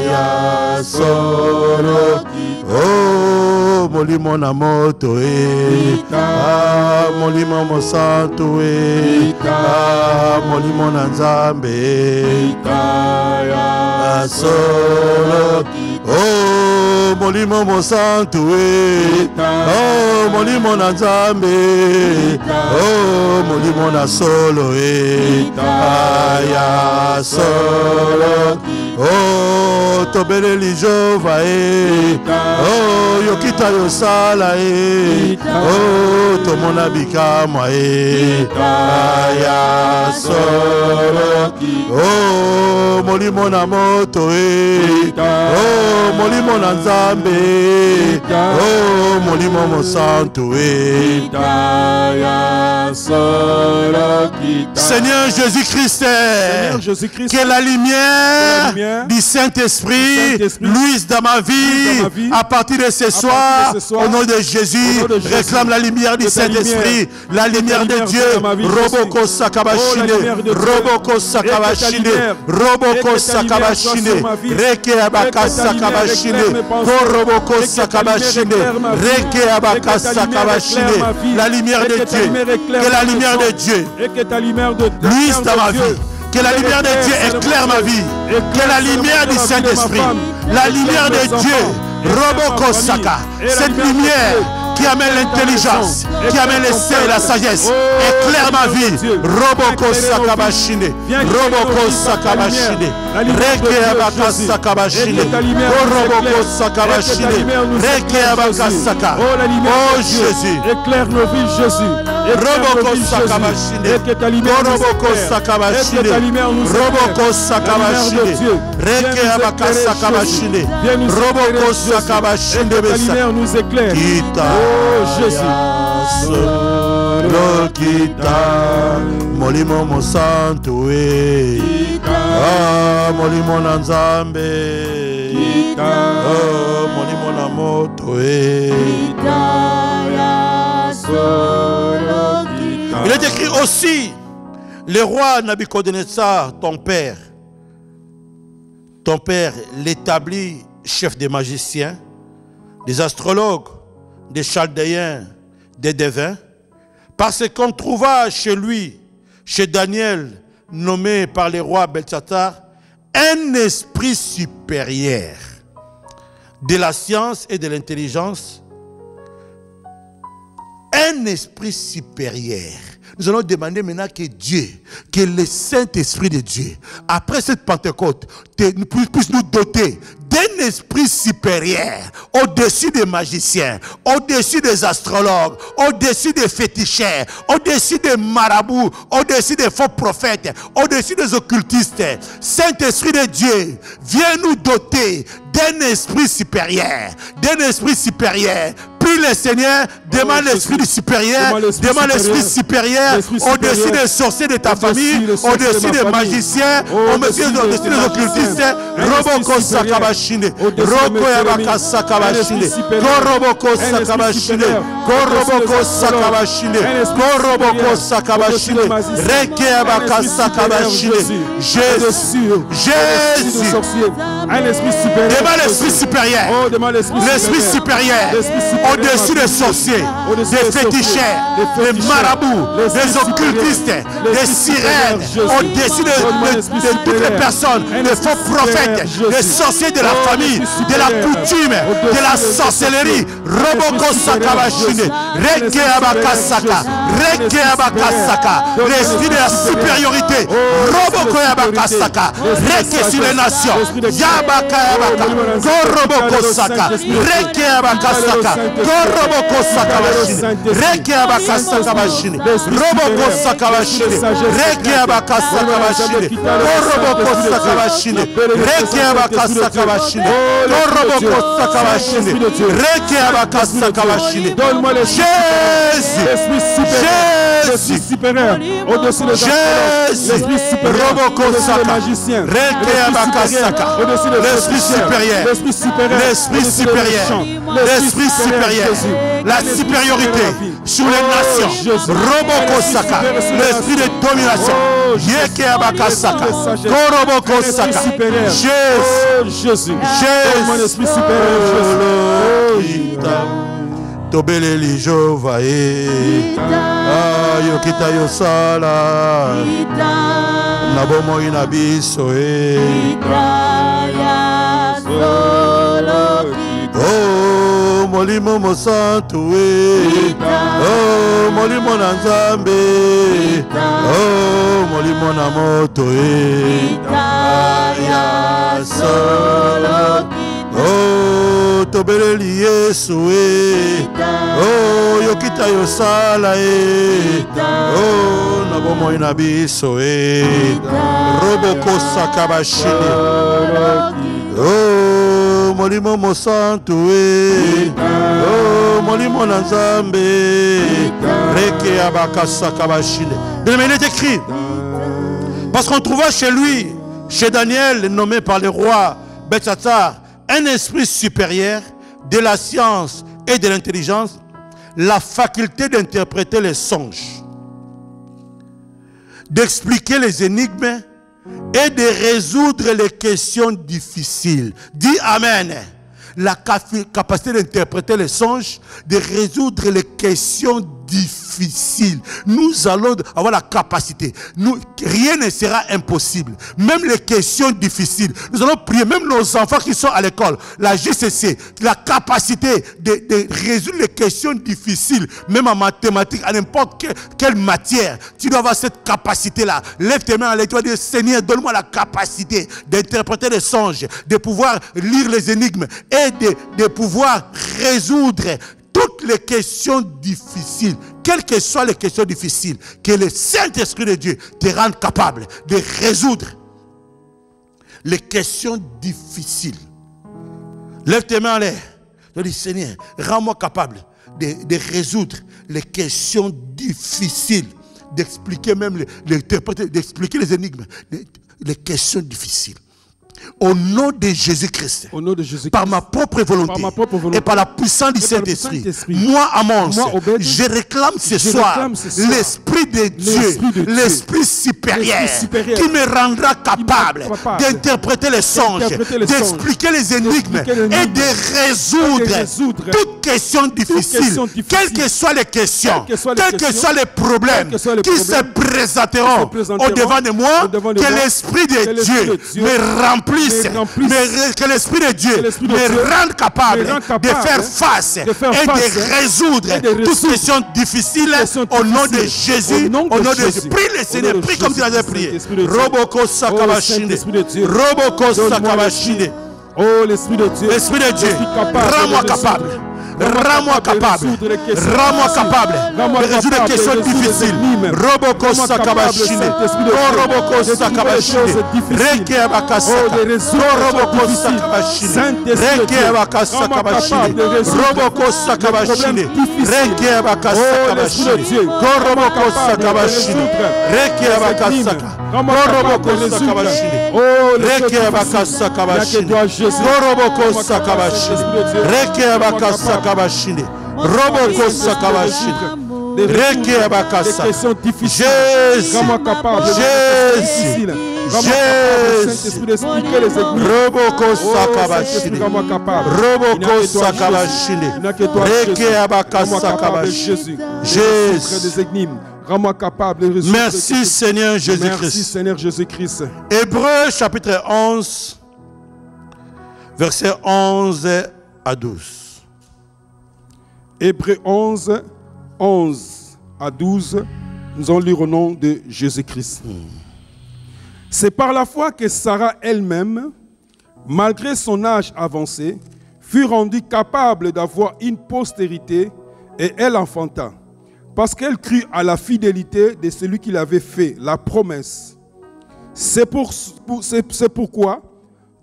ya solo, oh, Molimo Namotoe, Molimo Mosantue, Molimo Nanzambe, ya solo, oh, Molimo Mosantue, oh, Molimo Nanzambe, oh, Molimo na solo, ya solo, oh, tobele lijova, oh, yokita yosala, oh, tomona bikama, ya solo, oh, Molimo na moto, oh, Molimo na Nzambe, oh, Molimo Mosantue. Seigneur Jésus-Christ, que la lumière du Saint-Esprit luise dans ma vie à partir de ce soir. Au nom de Jésus, réclame la lumière du Saint-Esprit, la lumière de Dieu. Roboko Sakabashine, Roboko Sakabashine, Roboko Sakabashine, Reke Abaka Sakabashine, Koroboko Sakabashine, Reke Abaka Sakabashine. La lumière de Dieu, que la lumière de Dieu luise dans ma vie, que la lumière de Dieu éclaire ma vie, que la lumière du Saint-Esprit, la lumière de Dieu, Roboko Saka, cette lumière qui amène l'intelligence, qui amène l'essai et la sagesse, éclaire ma vie. Roboko Sakabashine, Roboko Sakabashine, Reke Abaka Sakabashine, Roboko Sakabashine, Reke Abaka Saka. Oh Jésus, éclaire nos vies, Jésus. Roboko Sakabashine, Roboko Sakabashine, Roboko Sakabashine, Reke Abaka Sakabashine, Roboko Sakabashine, la lumière nous éclaire. Oh Jésus, solo kita, Molimo Mosantue, ah, Molimo Nanzambe, oh, Molimo Namotoe. Il est écrit aussi, le roi Nabucodonosor, ton père l'établit chef des magiciens, des astrologues, des chaldéens, des devins, parce qu'on trouva chez lui, chez Daniel, nommé par le roi Belshazzar, un esprit supérieur de la science et de l'intelligence, un esprit supérieur. Nous allons demander maintenant que Dieu, que le Saint-Esprit de Dieu, après cette Pentecôte, puisse nous doter d'un esprit supérieur au-dessus des magiciens, au-dessus des astrologues, au-dessus des féticheurs, au-dessus des marabouts, au-dessus des faux prophètes, au-dessus des occultistes. Saint-Esprit de Dieu, viens nous doter d'un esprit supérieur, d'un esprit supérieur. Prie le Seigneur, demande l'esprit du supérieur, demande l'esprit supérieur au-dessus des sorciers de ta famille, au-dessus des magiciens, au-dessus des occultistes. Roboko Sakabashine, Roko Yabaka Sakabashine, Koroboko Sakabashine, Koroboko Sakabashine, Koroboko Sakabashine, Reke Yabaka Sakabashine. Jésus, Jésus, un esprit supérieur. Demande l'esprit supérieur, l'esprit supérieur au-dessus des sorciers, des féticheurs, des marabouts, des occultistes, des sirènes, au-dessus de toutes les personnes, des faux prophètes, des sorciers de la famille, de la coutume, de la sorcellerie. Roboko Sakabashine, Reke Abaka Saka, L'esprit de la supériorité. Roboko Yabakasaka. Reke sur les nations. Yabaka Yabaka. Goroboko Saka. Reke Yabakasaka. Goroboko Saka Bashini. Reke Yabakasaka Bashini. Roboko Saka Bashini. Reke Yabakasaka Bashini. Goroboko Saka Bashini. Reke Yabakasaka Bashini. Goroboko Saka Bashini. Reke Yabakasaka Bashini. Jésus. L'esprit supérieur au-dessus des l'esprit supérieur au-dessus des magiciens, l'esprit supérieur, l'esprit supérieur, l'esprit supérieur, la supériorité sur les nations, Roboko Saka, l'esprit de domination, Yeke Abakasaka, Koroboko Saka, Jésus, mon esprit supérieur, Jésus. Tobeleli Jovae Yokita Yosala Nabomo Inabiso Oh Molimo Mosantu Oh Molimo Nanzambe Oh Molimo Namoto Oh Tobeleli Yesu Oh Yokita Yosala Oh Nabomo Inabiso Roboko Sakabashini Oh Molimo Mosantu Oh Molimo Nanzambe Reke Abaka Sakabashini. Bien aimé, il est écrit parce qu'on trouva chez lui, chez Daniel, nommé par le roi Belshazzar, un esprit supérieur de la science et de l'intelligence, la faculté d'interpréter les songes, d'expliquer les énigmes et de résoudre les questions difficiles. Dis Amen. La capacité d'interpréter les songes, de résoudre les questions difficiles. Nous allons avoir la capacité. Rien ne sera impossible. Même les questions difficiles. Nous allons prier. Même nos enfants qui sont à l'école, la GCC, la capacité de résoudre les questions difficiles, même en mathématiques, à n'importe quelle matière. Tu dois avoir cette capacité-là. Lève tes mains à l'air. Tu vas dire, Seigneur, donne-moi la capacité d'interpréter les songes, de pouvoir lire les énigmes et de pouvoir résoudre toutes les questions difficiles, quelles que soient les questions difficiles, que le Saint-Esprit de Dieu te rende capable de résoudre les questions difficiles. Lève tes mains en l'air. Je dis, Seigneur, rends-moi capable de résoudre les questions difficiles, d'expliquer même, d'expliquer les énigmes, les questions difficiles. Au nom de Jésus-Christ, par ma propre volonté, et par la puissance du Saint-Esprit, moi, Amos, je réclame ce soir l'Esprit de Dieu, l'Esprit supérieur, qui me rendra capable d'interpréter les songes, d'expliquer les énigmes et de résoudre toute question difficile, quelles que soient les questions, quels que soient les problèmes qui se présenteront au-devant de moi, que l'Esprit de Dieu me remplisse. Que l'Esprit de Dieu me rende capable de faire face et de résoudre toutes questions difficiles au nom de Jésus. Au nom de Jésus. Prie le Seigneur, prie comme tu l'avais prié. Roboko Sakabashine. Roboko Sakabashine. Oh, l'Esprit de Dieu. L'Esprit de Dieu. Rends-moi capable. Rends-moi capable. Rends-moi capable de résoudre les questions difficiles. Roboko Sakabashine. Roboko Sakabashine. Reke Abakasaka. Roboko Sakabashine. Reke Abakasakabashine. Roboko Sakabashine. Reke Abakasakabashine. Roboko Sakabashine. Reke Abakasaka. Roboko Sakabashine. Reke Abakasakabashine. Roboko Sakabashine. Reke Abakasakabashine. Roboko Sakabashine. Reke Abakasa. Jésus. Jésus. Jésus. Roboko Sakabashine. Roboko Sakabashine. Reke Abakasakabashine. Jésus. Rends-moi capable de résoudre. Merci Seigneur Jésus-Christ. Merci Seigneur Jésus-Christ. Hébreux chapitre 11, versets 11 à 12. Hébreux 11, 11 à 12, nous allons lire au nom de Jésus-Christ. C'est par la foi que Sarah elle-même, malgré son âge avancé, fut rendue capable d'avoir une postérité et elle enfanta, parce qu'elle crut à la fidélité de celui qui l'avait fait la promesse. C'est pourquoi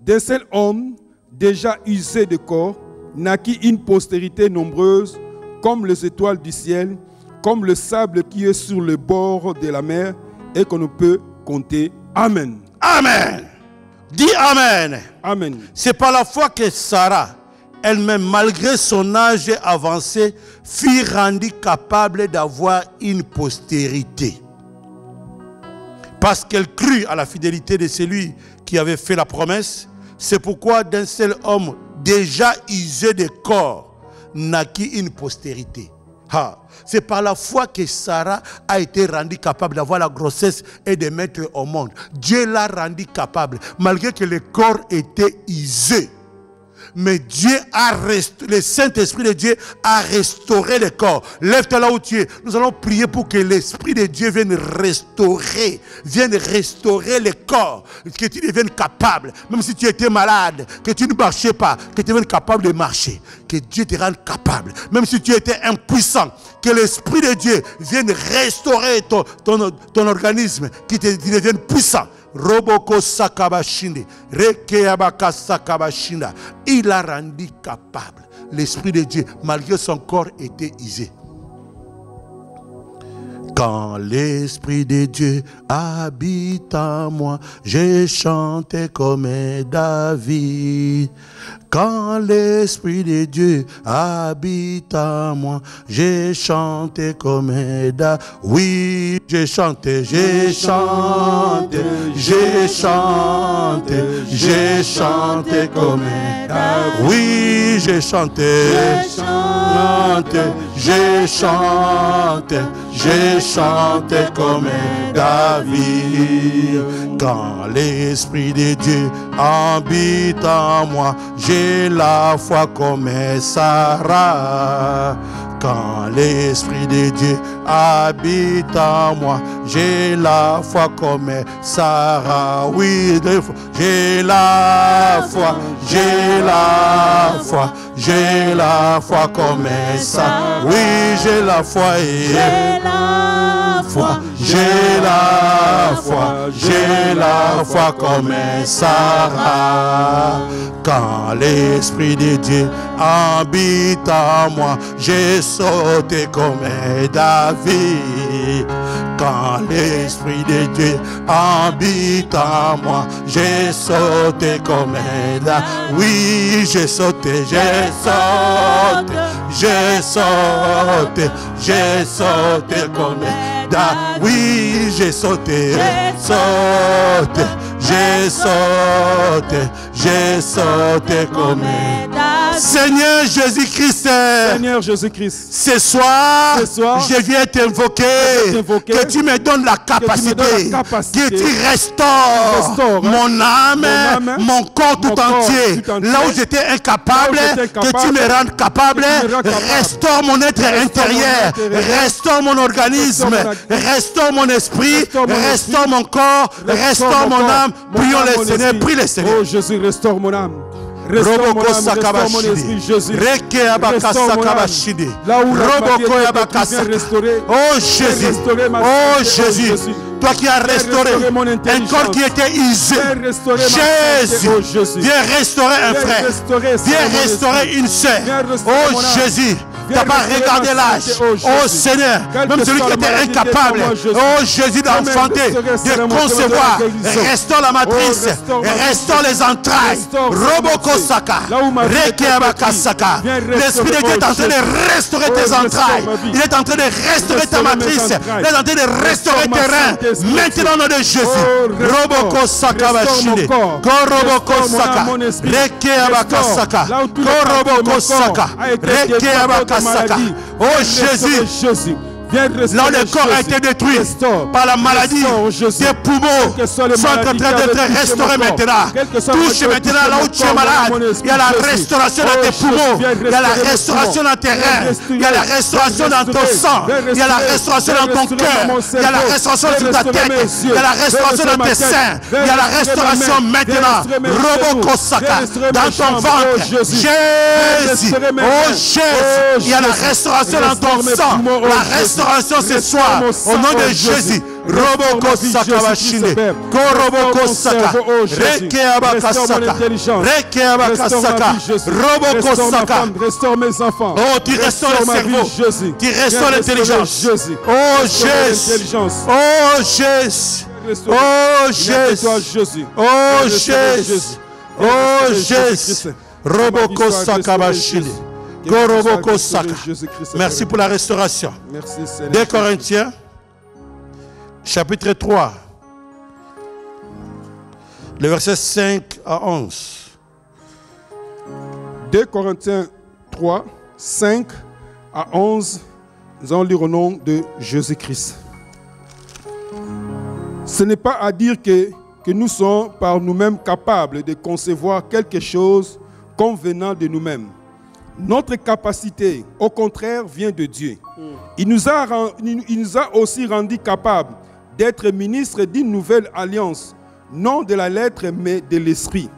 d'un seul homme déjà usé de corps naquit une postérité nombreuse comme les étoiles du ciel, comme le sable qui est sur le bord de la mer et qu'on ne peut compter. Amen. Amen. Dis Amen. Amen. C'est par la foi que Sarah, elle-même, malgré son âge avancé, fut rendue capable d'avoir une postérité. Parce qu'elle crut à la fidélité de celui qui avait fait la promesse. C'est pourquoi d'un seul homme déjà usé de corps naquit une postérité. C'est par la foi que Sarah a été rendue capable d'avoir la grossesse et de mettre au monde. Dieu l'a rendue capable, malgré que le corps était usé. Mais Dieu a restauré, le Saint-Esprit de Dieu a restauré le corps. Lève-toi là où tu es. Nous allons prier pour que l'Esprit de Dieu vienne restaurer le corps. Que tu deviennes capable, même si tu étais malade, que tu ne marchais pas, que tu deviennes capable de marcher. Que Dieu te rende capable. Même si tu étais impuissant, que l'Esprit de Dieu vienne restaurer ton organisme, que tu deviennes puissant. Roboko sakabashinde, rekeabaka sakabashinda. Il a rendu capable l'Esprit de Dieu, malgré son corps était usé. Quand l'Esprit de Dieu habite en moi, j'ai chanté comme David. Quand l'Esprit de Dieu habite en moi, j'ai chanté comme David. Oui, j'ai chanté comme David. Oui, j'ai chanté comme David. Quand l'Esprit de Dieu habite en moi, j'ai la foi comme Sarah. Quand l'Esprit de Dieu habite en moi, j'ai la foi comme Sarah. Oui, j'ai la foi comme Sarah. Oui, j'ai la foi j'ai la foi comme Sarah. Quand l'Esprit de Dieu habite en moi, j'ai sauté comme David. Quand l'Esprit de Dieu habite en moi, j'ai sauté comme David. Oui, j'ai sauté comme David. Oui, j'ai sauté comme Seigneur Jésus-Christ. Ce soir, je viens t'invoquer, que tu me donnes la capacité, que tu restaures mon âme, mon corps tout entier. Là où j'étais incapable, que tu me rendes capable. Restaure mon être intérieur, restaure mon organisme, restaure mon esprit, restaure mon corps, restaure mon âme. Prions le Seigneur, prie le Seigneur. Oh Jésus, restaure mon âme. Restaure mon esprit, Jésus. Oh Jésus, toi qui as restauré un corps qui était usé. Jésus, viens restaurer un frère, viens restaurer une sœur. Oh Jésus, tu n'as pas regardé l'âge. Oh Seigneur, même celui qui était incapable, oh Jésus, d'enfanter, de concevoir, restaure la matrice, restaure les entrailles. Roboko Saka, Rekeabaka Saka. L'Esprit de Dieu est en train de restaurer tes entrailles. Il est en train de restaurer ta matrice. Il est en train de restaurer tes reins. Maintenant, au nom de Jésus. Roboko Saka Bashinde. Koroboko Saka. Rekeabaka Saka. Koroboko Saka. Rekeabaka Saka. Oh Jésus. Viens restaurer, là où le corps a Jésus. été détruit Restaure. par la maladie, Restaure, Jésus. tes poumons Quelles que soient les sont en maladies train qui d'être avaient touché restaurés mon corps. maintenant. Quelles que soient Touche les maladies maintenant qui là où touché tu es mon corps, malade. mon esprit, Il y a la Jésus. restauration dans Oh, tes Jésus, poumons. viens Il y a la restaurer mes restauration poumons. dans tes Viens reins. restaurer. Il y a la restauration dans ton sang. Il y a la restauration dans ton cœur. Il y a la restauration sur ta tête. Il y a la restauration dans tes seins. Il y a la restauration maintenant. Roboko Saka. Dans ton ventre. Jésus. Oh Jésus. Il y a la restauration dans ton sang. La restauration ce soir. Au nom de Jésus. Roboko Saka Bashinde. Koroboko Saka. Reke Abakasaka. Reke Abakasaka. Roboko Saka. Restaure mes enfants. Oh, tu restaures le cerveau. Tu restaures l'intelligence. Oh Jésus. Oh Jésus. Oh Jésus. Oh Jésus. Oh Jésus. Roboko Saka Bashinde. Koroboko Saka. Merci pour la restauration. Merci Seigneur. 2 Corinthiens, chapitre 3, le verset 5 à 11. 2 Corinthiens 3, 5 à 11, nous allons lire au nom de Jésus-Christ. Ce n'est pas à dire que nous sommes par nous-mêmes capables de concevoir quelque chose comme venant de nous-mêmes. Notre capacité, au contraire, vient de Dieu. Il nous a aussi rendus capables d'être ministres d'une nouvelle alliance, non de la lettre, mais de l'esprit.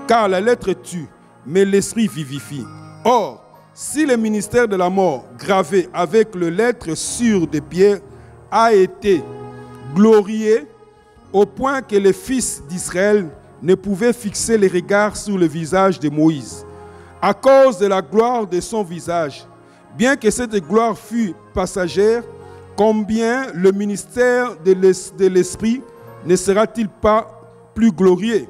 Car la lettre tue, mais l'esprit vivifie. Or, si le ministère de la mort, gravé avec le lettre sur des pierres, a été glorifié au point que les fils d'Israël ne pouvaient fixer les regards sur le visage de Moïse, à cause de la gloire de son visage, bien que cette gloire fût passagère, combien le ministère de l'Esprit ne sera-t-il pas plus glorieux?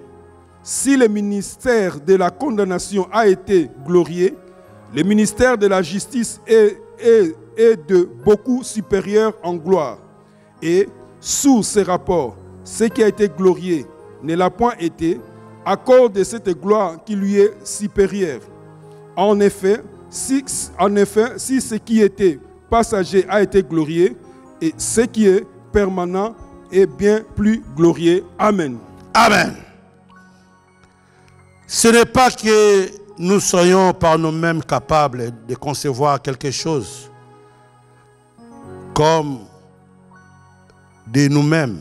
Si le ministère de la condamnation a été glorieux, le ministère de la justice est de beaucoup supérieur en gloire. Et sous ce rapport, ce qui a été glorieux ne l'a point été, à cause de cette gloire qui lui est supérieure. En effet, si ce qui était passager a été glorieux, et ce qui est permanent est bien plus glorieux. Amen. Amen. Ce n'est pas que nous soyons par nous-mêmes capables de concevoir quelque chose comme de nous-mêmes.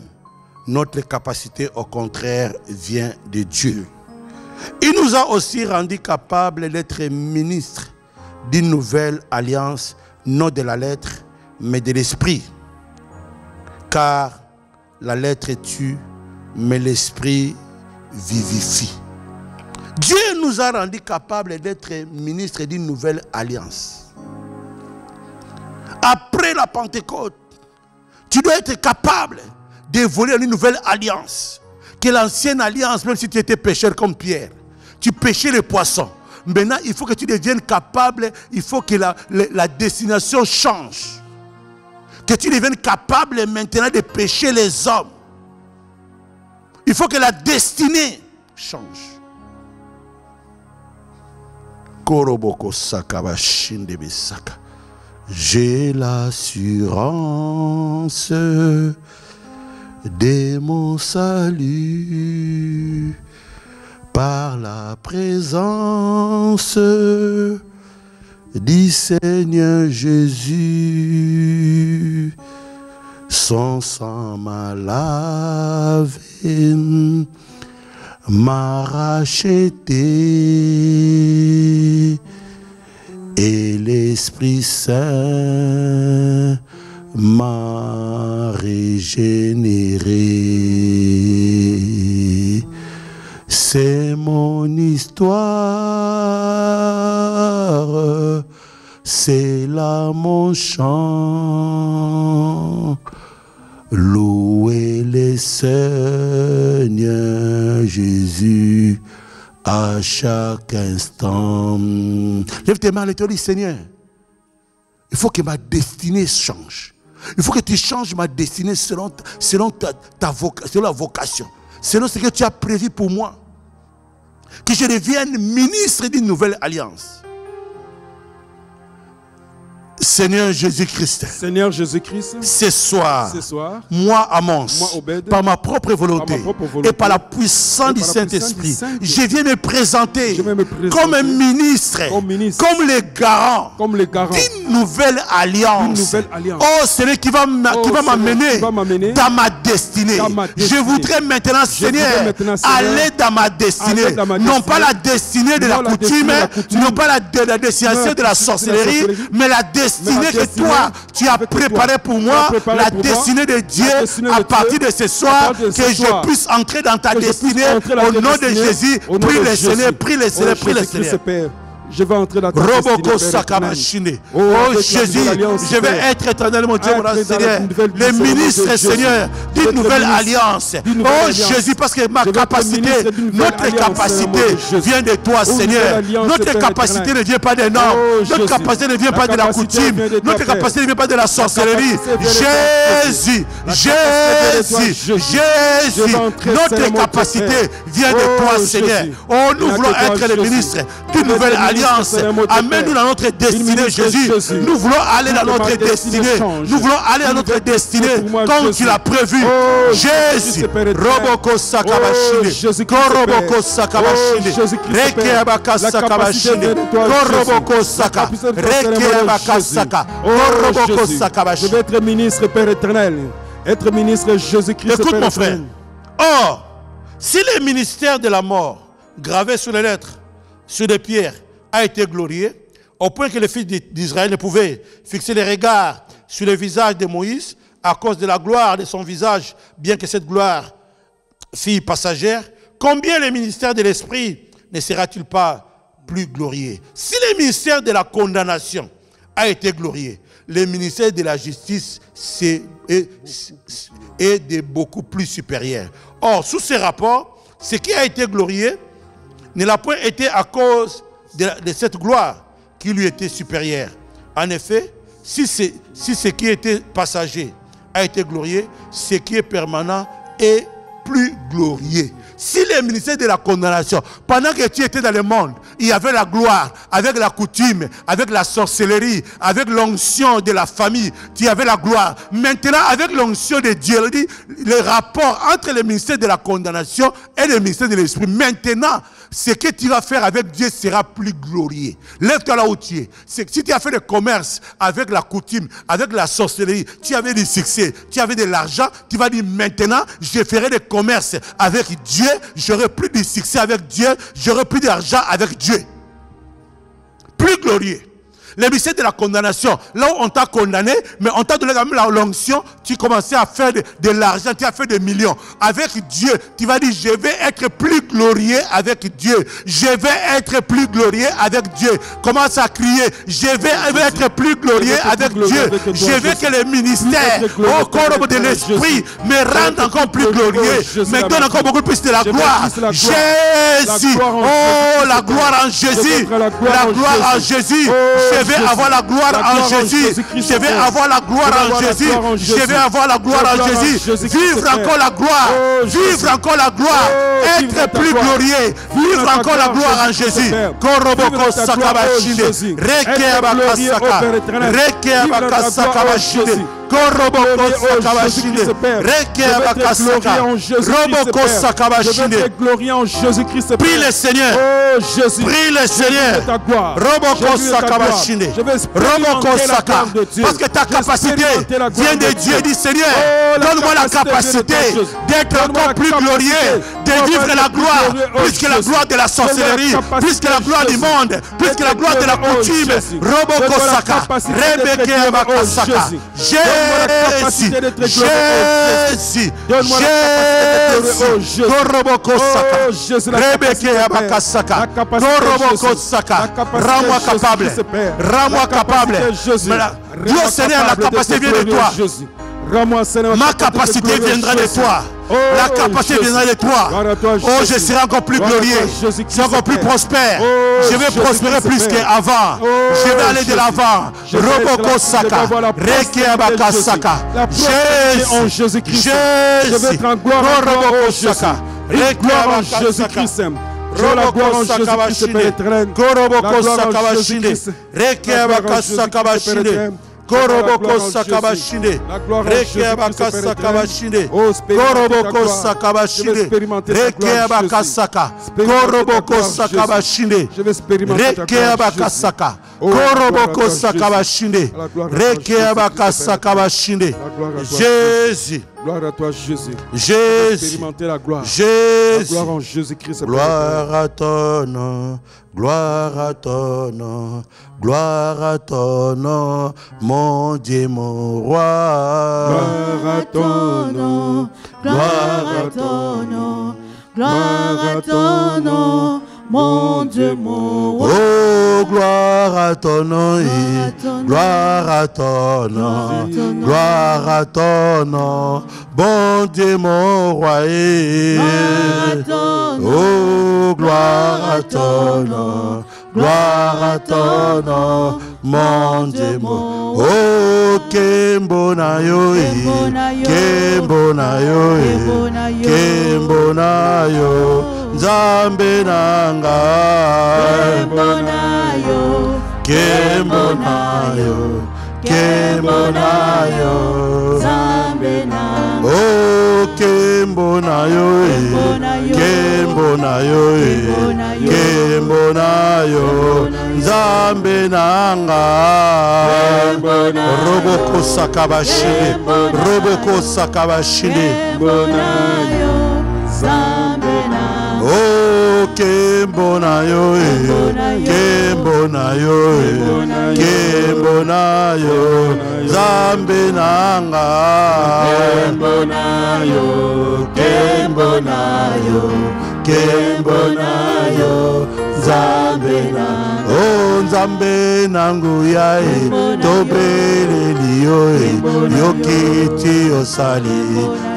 Notre capacité, au contraire, vient de Dieu. Il nous a aussi rendus capables d'être ministres d'une nouvelle alliance, non de la lettre, mais de l'esprit. Car la lettre tue, mais l'esprit vivifie. Dieu nous a rendus capables d'être ministres d'une nouvelle alliance. Après la Pentecôte, tu dois être capable d'évoluer dans une nouvelle alliance. Que l'ancienne alliance, même si tu étais pécheur comme Pierre, tu pêchais les poissons. Maintenant, il faut que tu deviennes capable, il faut que la destination change. Que tu deviennes capable maintenant de pêcher les hommes. Il faut que la destinée change. J'ai l'assurance de mon salut par la présence du Seigneur Jésus. Son sang m'a lavé, m'a racheté, et l'Esprit Saint m'a régénéré. C'est mon histoire, c'est là mon chant. Louez le Seigneur Jésus à chaque instant. Lève tes mains à l'étoile du Seigneur. Il faut que ma destinée change. Il faut que tu changes ma destinée selon la vocation. Selon ce que tu as prévu pour moi. Que je devienne ministre d'une nouvelle alliance. Seigneur Jésus-Christ, Seigneur Jésus-Christ, ce soir, moi, Amos, par ma propre volonté et par la puissance du Saint-Esprit, je viens me présenter comme un ministre, comme les garants d'une nouvelle alliance. Oh, Seigneur, qui va m'amener dans ma destinée. Je voudrais maintenant, Seigneur, aller dans ma destinée. Non pas la destinée de la coutume, non pas la destination de la sorcellerie, mais la destinée que toi tu as préparée pour moi, la destinée de Dieu. À partir de ce soir, que je puisse entrer dans ta destinée au nom de Jésus. Prie le Seigneur, prie le Seigneur, prie le Seigneur. Je vais entrer dans ta destinée. Oh Jésus, je vais être éternellement Dieu, mon Seigneur, le ministre, Seigneur, d'une nouvelle alliance. Oh Jésus, parce que ma capacité, notre capacité vient de toi, Seigneur. Notre capacité ne vient pas des normes. Notre capacité ne vient pas de la coutume. Notre capacité ne vient pas de la sorcellerie. Jésus, Jésus, Jésus, notre capacité vient de toi, Seigneur. Oh, nous voulons être les ministres d'une nouvelle alliance. Amène-nous dans notre destinée, Jésus. Nous voulons aller dans notre destinée. Nous voulons aller dans notre destinée comme tu l'as prévu. Jésus. Roboko Sakabashine. Koroboko Sakabashine. Rekeabaka Sakabashine. Koroboko Saka. Rekeabaka Saka. Koroboko Sakabashine. Je vais être ministre, Père éternel. Être ministre Jésus-Christ. Écoute mon frère. Or, si le ministère de la mort gravé sur les lettres, sur des pierres, a été glorifié, au point que les fils d'Israël ne pouvaient fixer les regards sur le visage de Moïse à cause de la gloire de son visage, bien que cette gloire fût passagère, combien le ministère de l'Esprit ne sera-t-il pas plus glorieux? Si le ministère de la condamnation a été glorieux, le ministère de la justice est de beaucoup plus supérieur. Or, sous ce rapport, ce qui a été glorieux ne l'a point été à cause de cette gloire qui lui était supérieure. En effet, si ce qui était passager a été glorieux, ce qui est permanent est plus glorieux. Si le ministère de la condamnation, pendant que tu étais dans le monde, il y avait la gloire, avec la coutume, avec la sorcellerie, avec l'onction de la famille, tu avais la gloire. Maintenant, avec l'onction de Dieu, le rapport entre le ministère de la condamnation et le ministère de l'esprit, maintenant, ce que tu vas faire avec Dieu sera plus glorieux. Lève-toi là où tu es. Si tu as fait le commerce avec la coutume, avec la sorcellerie, tu avais du succès, tu avais de l'argent, tu vas dire maintenant, je ferai des commerces avec Dieu, j'aurai plus de succès avec Dieu, j'aurai plus d'argent avec Dieu. Plus glorieux. Le ministère de la condamnation, là où on t'a condamné, mais on t'a donné quand même l'onction, tu commençais à faire de l'argent, tu as fait des millions. Avec Dieu, tu vas dire, je vais être plus glorieux avec Dieu. Je vais être plus glorieux avec Dieu. Commence à crier, je vais être plus glorieux avec Dieu. Je veux que le ministère, au corps de l'esprit, me rende encore plus glorieux, me donne encore beaucoup plus de la gloire. Jésus, oh la gloire en Jésus, la gloire en Jésus. Je vais avoir la gloire en Jésus. Je vais avoir la gloire en Jésus. Je vais avoir la gloire en Jésus. Vivre encore la gloire. Vivre encore la gloire. Être plus glorieux. Vivre encore la gloire en Jésus. Koroboko Sakabashine. Rekeabakasaka. Rekeabakasakabashine. Koroboko Sakabashine. Rekeabakasaka. Roboko Sakabashine. Prie le Seigneur. Prie le Seigneur. Roboko Sakabashine. Roboko Saka. Parce que ta capacité vient de Dieu. Dit Seigneur, donne-moi la capacité d'être encore plus glorieux, de vivre la gloire, plus que la gloire de la sorcellerie, plus que la gloire du monde, plus que la gloire de la coutume. Roboko Saka. Rebeke Abakasaka. Jésus. Jésus. Jésus. Koroboko Saka. Rebeke Abakasaka. Koroboko Saka. Rends-moi capable. Rends-moi capable. Dieu Seigneur, la capacité vient de toi. Ma capacité viendra de toi. La capacité viendra de toi. Oh, je serai encore plus glorieux. Je serai encore plus prospère. Je vais prospérer plus qu'avant. Je vais aller de l'avant. Roboko Saka. Rekeabaka Saka. Jésus. Jésus. Je vais être en gloire en Jésus-Christ. Je veux la gloire en Jésus-Christ, Père éternel. Koroboko sakabashinde. Rekeabaka sakabashinde. Koroboko sakabashinde. Rekeabaka sakabashinde. Koroboko sakabashinde. Rekeabaka saka. Koroboko sakabashinde. Rekeabaka saka. Koroboko sakabashinde. Rekeabaka sakabashinde. Jésus. Gloire à toi, Jésus. Jésus. Expérimenter la gloire. Jésus. La gloire en Jésus-Christ. Gloire à ton nom. Gloire à ton nom. Gloire à ton nom, mon Dieu, mon roi. Gloire à ton nom, gloire à ton nom, gloire à ton nom, mon Dieu, mon roi. Oh, gloire à ton nom, gloire à ton nom, gloire à ton nom, bon Dieu, mon roi. Oh, gloire à ton nom. Gloire à ton nom, mon Dieu, mon. Oh, Kembonayo, Kembonayo, Kembonayo, Nzambe nanga. Kembonayo, Kembonayo, Kembonayo, Nzambe nanga. Oh, Kembonayo, Kembonayo, Kembonayo, Nzambe nanga. Roboko sakabashinde, Roboko sakabashinde. Kembonayo, Nzambe nanga. Oh, Kembonayo, Kembonayo, Kembonayo, Nzambe nanga. Kembonayo, Kembonayo, Kembonayo, Nzambe nanga. Oh, Nzambe nangu ya tobeleli yo yokiti osali.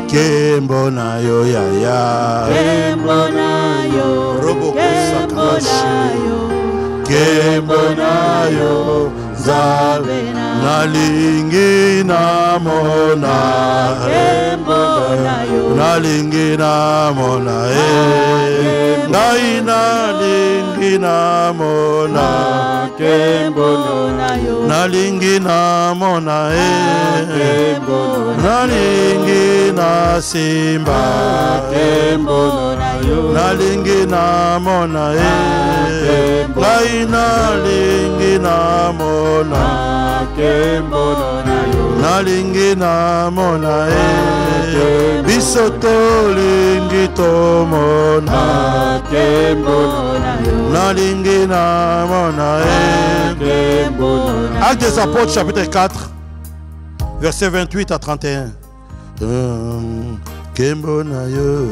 Kembonayo ya ya. Kembonayo, Kembonayo, Kembonayo, Nzambe nalingi namona. Kembonayo, Nalingi namona, ngai nalingi namona. Kembonayo, Nalingi namona, nalingi na simba. Kembonayo, Nalingi namona, ngai nalingi namona. Kembonayo, Nalingi namona, biso tolingi tomona. Kembonayo, Nalingi namona, Kembonayo. Actes des Apôtres chapitre 4 verset 28 à 31. Kembonayo,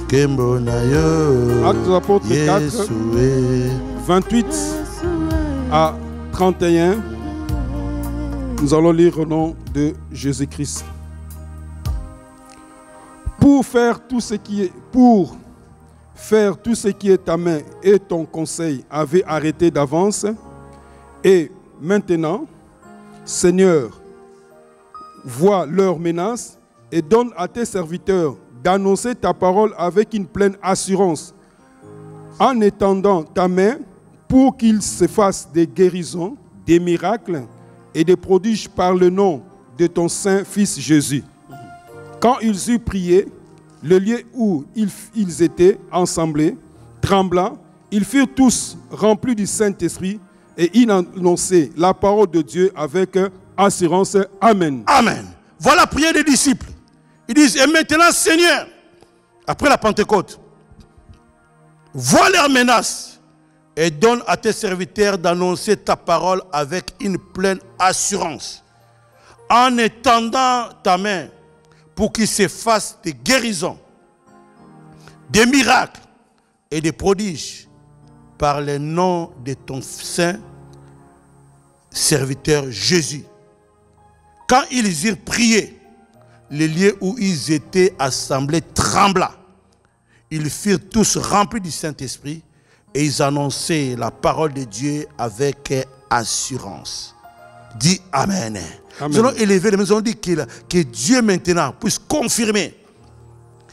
Kembonayo, Actes des Apôtres 4, 28 à 31. Nous allons lire au nom de Jésus-Christ. Pour faire tout ce qui est ta main et ton conseil avait arrêté d'avance. Et maintenant, Seigneur, vois leurs menaces et donne à tes serviteurs d'annoncer ta parole avec une pleine assurance, en étendant ta main pour qu'ils se fassent des guérisons, des miracles et des prodiges par le nom de ton saint Fils Jésus. Quand ils eurent prié, le lieu où ils étaient assemblés, tremblant, ils furent tous remplis du Saint-Esprit et ils annonçaient la parole de Dieu avec assurance. Amen. Amen. Voilà la prière des disciples. Ils disent, et maintenant Seigneur, après la Pentecôte, vois leurs menaces et donne à tes serviteurs d'annoncer ta parole avec une pleine assurance, en étendant ta main pour qu'ils se fassent des guérisons, des miracles et des prodiges par le nom de ton saint serviteur Jésus. Quand ils eurent prié, les lieux où ils étaient assemblés trembla. Ils furent tous remplis du Saint-Esprit et ils annonçaient la parole de Dieu avec assurance. Dis Amen. Amen. Nous allons élever, nous allons dire que Dieu maintenant puisse confirmer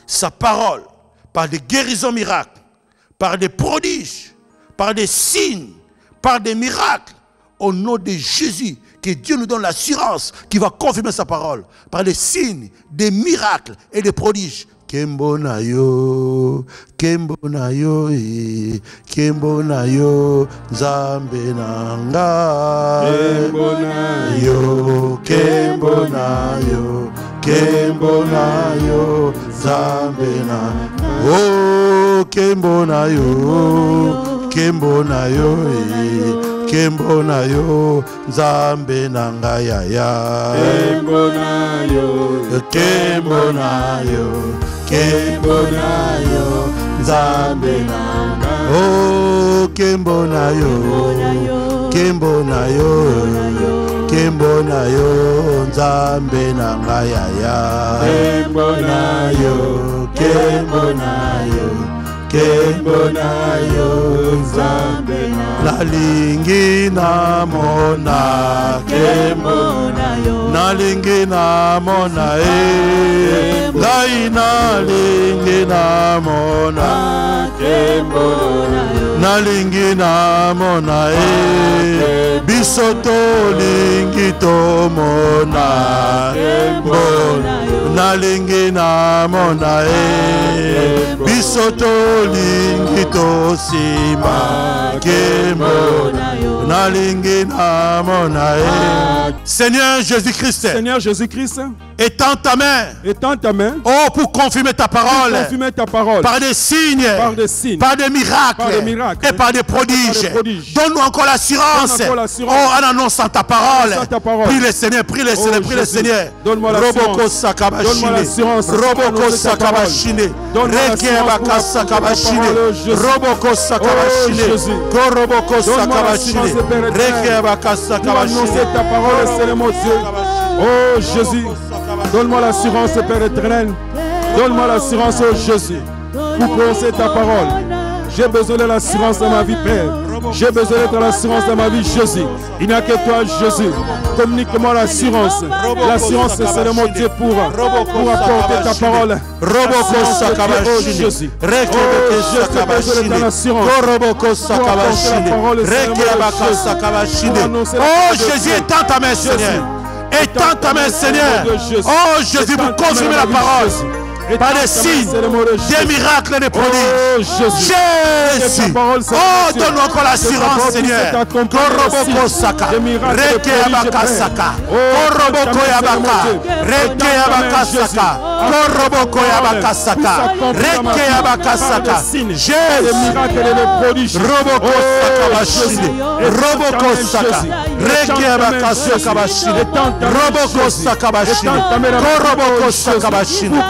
sa parole par des guérisons miracles, par des prodiges, par des signes, par des miracles, au nom de Jésus, que Dieu nous donne l'assurance qu'il va confirmer sa parole, par des signes, des miracles et des prodiges. Kembo na yo, Nzambe nanga. Kembo na yo, Nzambe nanga. Oh, kembo na yo, Nzambe nanga yaya. Kembo na yo, Nzambe nanga. Oh, kembo na yo, Nzambe nanga yaya. Kembo na yo, Nzambe nalingi namona. Nalingi namona ngai nalingi namona. Nalingi namona biso tolingi tomona. Nalingi namona biso tolingi tosima. Nalingi namona Seigneur Jésus-Christ. Seigneur Jésus-Christ, étends ta main, oh, pour confirmer ta parole, par des signes, par des miracles, et par des prodiges. Donne-nous encore l'assurance, oh, en annonçant ta parole. Prie le Seigneur, prie le Seigneur, prie le Seigneur. Donne-moi l'assurance. Roboko Sakabashine, Rekebaka Sakabashine, Roboko Sakabashine, Koroboko Sakabashine, Rekebaka Sakabashine. Ta parole, Seigneur mon Dieu. Oh Jésus, donne-moi l'assurance, Père éternel. Donne-moi l'assurance, oh Jésus, pour prononcer ta parole. J'ai besoin de l'assurance dans ma vie, Père. J'ai besoin de l'assurance dans ma vie, Jésus. Il n'y a que toi, Jésus. Communique-moi l'assurance. L'assurance, c'est mon Dieu, pour apporter ta parole. Oh Jésus. Oh, j'ai besoin de ton assurance. Oh Jésus, étends ta main, Seigneur. Étends ta main, Seigneur. Oh Jésus, pour confirmer la parole. Par des signes, des miracles, des prodiges. Jésus. Oh, donne-nous encore l'assurance, Seigneur. Koroboko Saka. Reke Abaka Saka. Koroboko Yabaka. Reke Abaka Saka. Koroboko Yabaka Saka. Reke Abaka Saka. Jésus. Roboko Saka Bashine. Roboko Saka. Reke Abaka Saka Bashine. Roboko Saka Bashine. Koroboko Saka Bashine.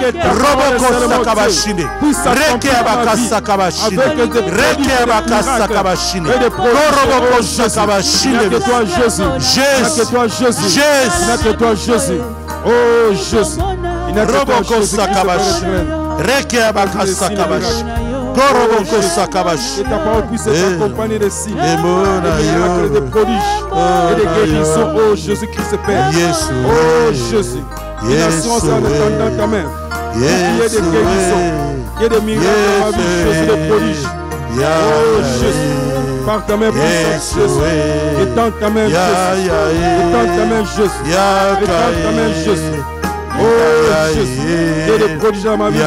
Roboko Sakabashine, Rekeabaka Sakabashine, Rekeabaka Sakabashine, Koroboko Sakabashine. Il n'y a que toi, Jésus. Jésus. Il n'y a que toi, Jésus. Oh Jésus. Il n'y a que toi, Jésus. Rekeabaka Sakabashine, Koroboko Sakabashine. Que ta parole puisse être accompagnée de signes, des miracles, des prodiges et des guérisons. Oh Jésus-Christ, Père. Oh Jésus. Une assurance en étendant ta main. Qu'il y ait des guérisons, qu'il y ait des miracles dans ma vie, Jésus, des prodiges. Oh Jésus, par ta main puissante, Jésus. Étends ta main, Jésus. Étends ta main, Jésus. Étends ta main, Jésus. Oh Jésus, qu'il y ait des prodiges dans ma vie, Jésus.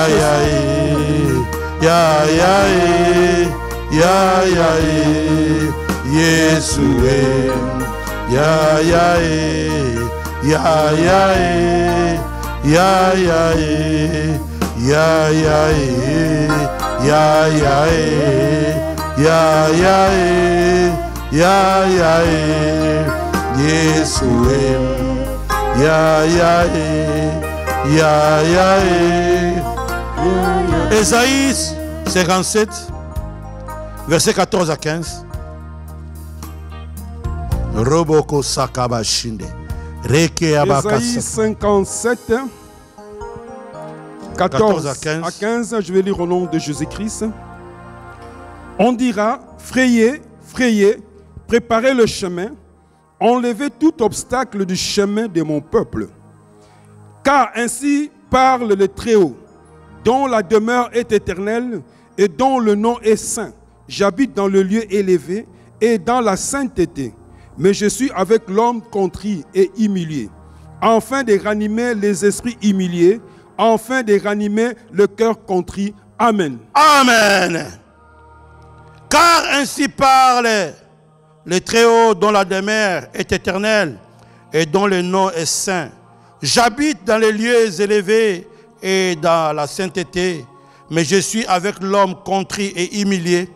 Ésaïe 57, verset 14 à 15. Roboko Sakabashinde. Ésaïe 57, 14 à 15. Je vais lire au nom de Jésus-Christ. On dira, frayez, frayez, préparez le chemin, enlevez tout obstacle du chemin de mon peuple. Car ainsi parle le Très-Haut, dont la demeure est éternelle et dont le nom est saint. J'habite dans le lieu élevé et dans la sainteté. Mais je suis avec l'homme contrit et humilié, afin de ranimer les esprits humiliés, afin de ranimer le cœur contrit. Amen. Amen. Car ainsi parle le Très-Haut, dont la demeure est éternelle et dont le nom est saint. J'habite dans les lieux élevés et dans la sainteté, mais je suis avec l'homme contrit et humilié,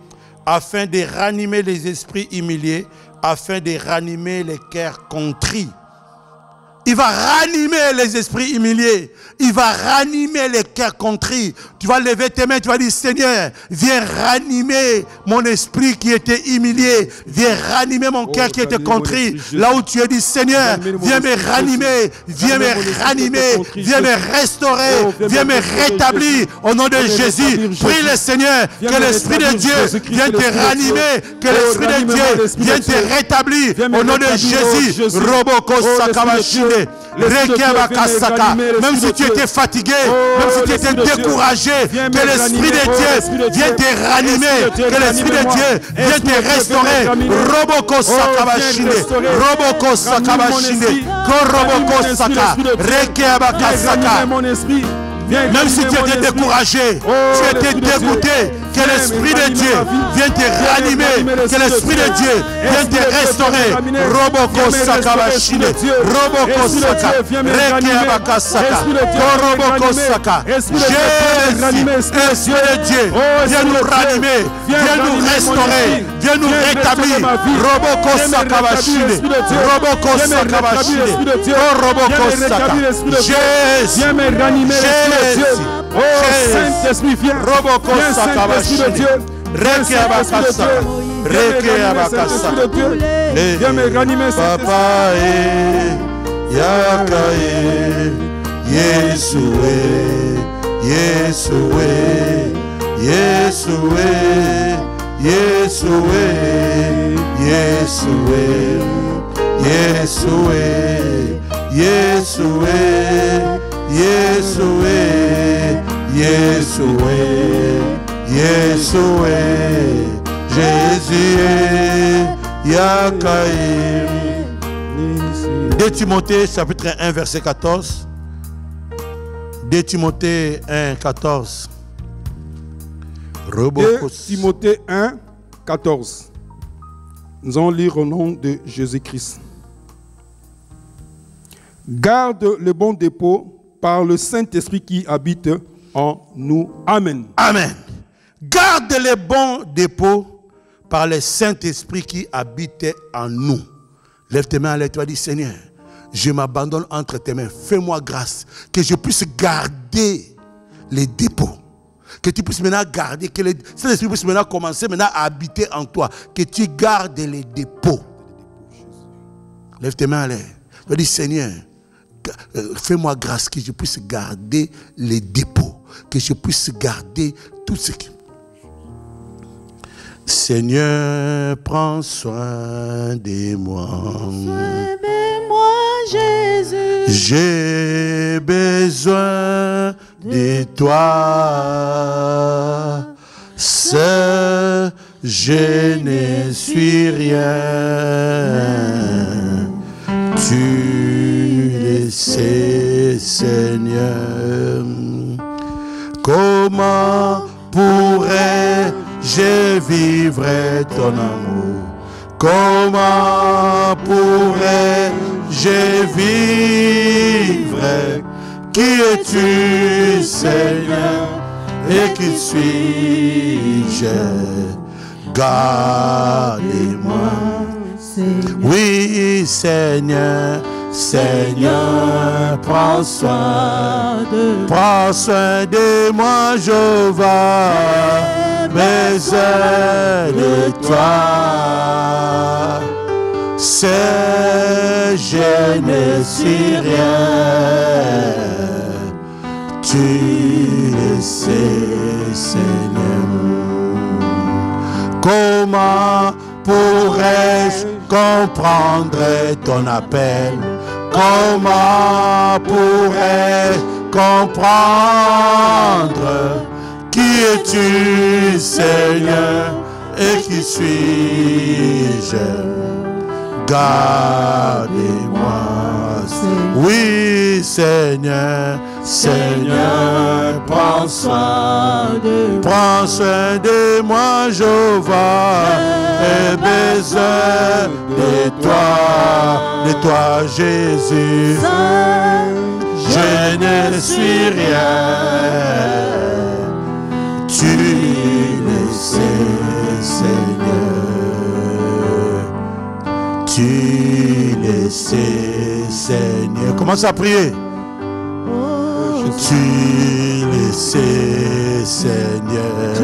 afin de ranimer les esprits humiliés, afin de ranimer les cœurs contrits. Il va ranimer les esprits humiliés. Il va ranimer les cœurs contrits. Tu vas lever tes mains, tu vas dire, Seigneur, viens ranimer mon esprit qui était humilié. Viens ranimer mon cœur qui était contrit. Là où tu es dit, Seigneur, viens me ranimer. Viens me ranimer. Viens me restaurer. Viens me rétablir. Au nom de Jésus, prie le Seigneur que l'Esprit de Dieu vienne te ranimer. Que l'Esprit de Dieu vienne te rétablir. Au nom de Jésus, Roboko Sakabashine. Même si tu étais fatigué, même si tu étais découragé, que l'Esprit de Dieu vienne te ranimer, que l'Esprit de Dieu vienne te restaurer. Roboko Sakabashine, Roboko Sakabashine, Koroboko Saka, Rekeabakasaka. Même si tu étais découragé, tu étais dégoûté, que l'Esprit de Dieu vienne te ranimer, que l'Esprit de Dieu vienne te restaurer. Roboko Sakabashine, Roboko Saka, Rekeabaka Saka, Roboko Saka. Jésus, Esprit de Dieu, viens nous ranimer, viens nous restaurer, viens nous rétablir. Roboko Sakabashine, Roboko Sakabashine, Roboko Saka. Jésus, Oh Saint-Esprit, viens, viens Saint-Esprit de Dieu, viens me ranimer, Papa Yakae, Yesoué, Yesoué, Yesoué, Yesoué, Yesoué, Yesoué, Yesoué, Yesoué, Yesoué, Yesoué, Jésus, Yakaïm. 2 Timothée chapitre 1 verset 14. 2 Timothée 1, 14. 2 Timothée 1, 14. Nous allons lire au nom de Jésus-Christ. Garde le bon dépôt par le Saint-Esprit qui habite en nous. Amen. Amen. Garde le bon dépôt par le Saint-Esprit qui habite en nous. Lève tes mains à l'air, tu vas dire, Seigneur, je m'abandonne entre tes mains. Fais-moi grâce que je puisse garder les dépôts. Que tu puisses maintenant garder, que le Saint-Esprit puisse maintenant commencer à habiter en toi. Que tu gardes les dépôts. Lève tes mains à l'air. Tu vas dire, Seigneur, fais-moi grâce que je puisse garder les dépôts. Que je puisse garder tout ce qui... Seigneur, prends soin de moi. Soin de moi, Jésus. J'ai besoin de toi. Seul, je ne suis rien. Tu le sais, Seigneur. Comment pourrais-je vivre ton amour? Comment pourrais-je vivre? Qui es-tu, Seigneur? Et qui suis-je? Gardez-moi. Oui, Seigneur. Seigneur, prends soin de moi, Jéhovah, besoin de toi. C'est je ne suis rien, tu le sais, Seigneur. Comment pourrais-je comprendre ton appel? Comment pourrais-je comprendre qui Qui es-tu, Seigneur, et qui suis-je? Gardez-moi. Oui, Seigneur, Seigneur, prends soin de moi, Jéhovah, et besoin de toi, Jésus. Je ne suis rien, tu le sais, Seigneur, tu le sais, Seigneur. Commence à prier. Tu le sais, Seigneur.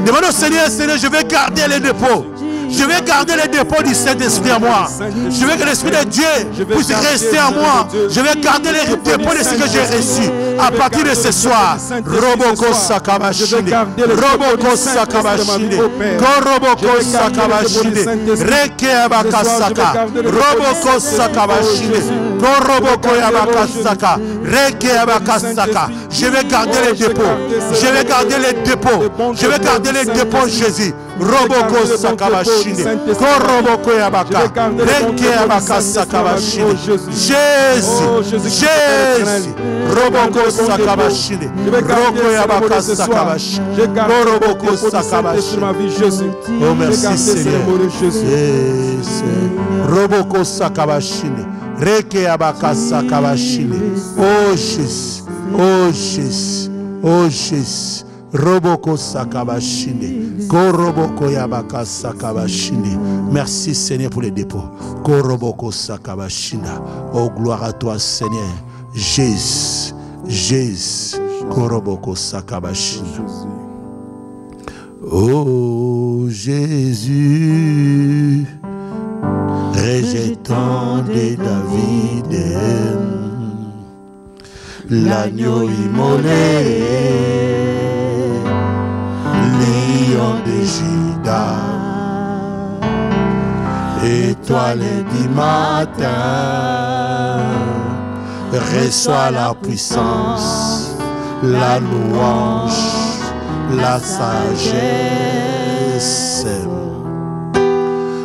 Demande au Seigneur, Seigneur, je vais garder les dépôts. Je vais garder les dépôts du Saint-Esprit en moi. Je veux que l'Esprit de Dieu puisse rester en moi. Je vais garder les dépôts de ce que j'ai reçu. À partir de ce soir, Roboko Sakabashini, Roboko Sakabashini, Koroboko Sakabashini, Reke Abakasaka, Roboko Sakabashini, Koroboko Abakasaka, Reke Abakasaka. Je vais garder les dépôts. Je vais garder les dépôts. Je vais garder les dépôts, Jésus. Roboko Sakabashini, Koroboko Yabaka, Reke Yabaka Sakabashini, Jésus, Jésus, Roboko Sakabashini, Roko Yabaka Sakabashini, Koroboko Sakabashini. Oh merci Seigneur, Roboko Sakabashini, Reke Yabaka Sakabashini. Oh Jésus, oh Jésus, oh Jésus. Roboko Sakabashini, Koroboko Yabaka Sakabashini. Merci Seigneur pour les dépôts. Koroboko Sakabashina. Oh gloire à toi Seigneur. Jésus, Jésus, Koroboko Sakabashina. Oh Jésus, rejetant de David, l'agneau immolé. Lion de Juda, étoile du matin, reçois la puissance, la louange, la sagesse,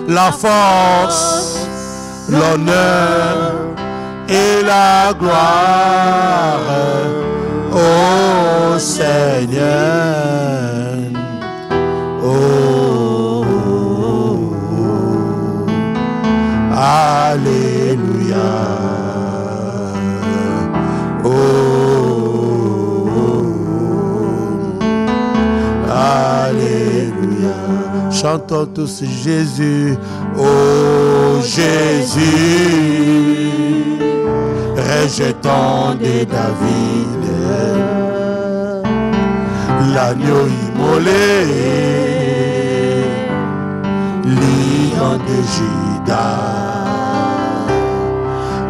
la force, l'honneur et la gloire, ô Seigneur. Oh, Alléluia. Oh, Alléluia. Chantons tous Jésus. Oh Jésus, rejetant de David, l'agneau immolé. Lion de Juda,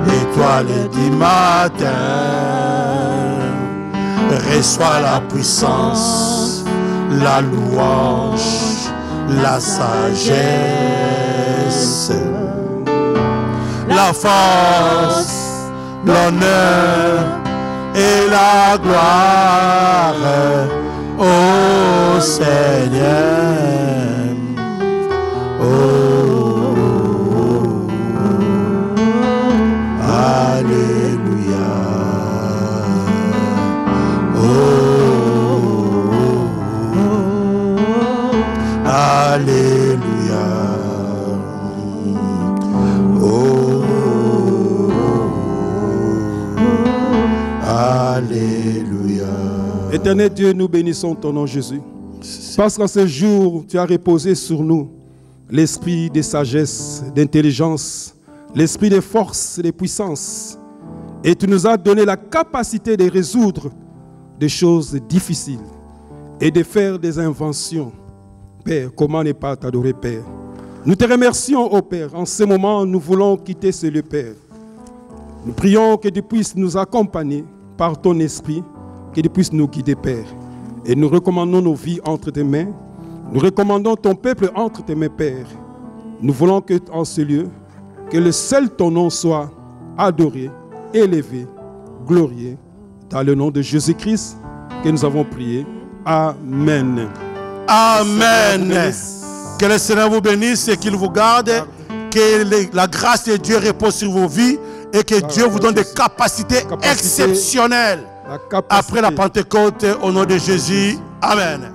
étoile du matin, reçois la puissance, la louange, la sagesse, la force, l'honneur et la gloire, ô Seigneur. Oh, Alléluia. Oh, Alléluia. Oh, Alléluia. Éternel Dieu, nous bénissons ton nom Jésus. Parce qu'en ce jour, tu as reposé sur nous l'esprit de sagesse, d'intelligence, l'esprit de force et de puissance. Et tu nous as donné la capacité de résoudre des choses difficiles et de faire des inventions. Père, comment ne pas t'adorer, Père? Nous te remercions, ô Père. En ce moment, nous voulons quitter ce lieu, Père. Nous prions que tu puisses nous accompagner par ton esprit, que tu puisses nous guider, Père. Et nous recommandons nos vies entre tes mains. Nous recommandons ton peuple entre tes mains, Père. Nous voulons que, en ce lieu, que le seul ton nom soit adoré, élevé, glorieux, Dans le nom de Jésus-Christ que nous avons prié. Amen. Amen. Que le Seigneur vous bénisse et qu'il vous garde. Que la grâce de Dieu repose sur vos vies et que Dieu vous donne des capacités exceptionnelles après la Pentecôte au nom de Jésus. Amen.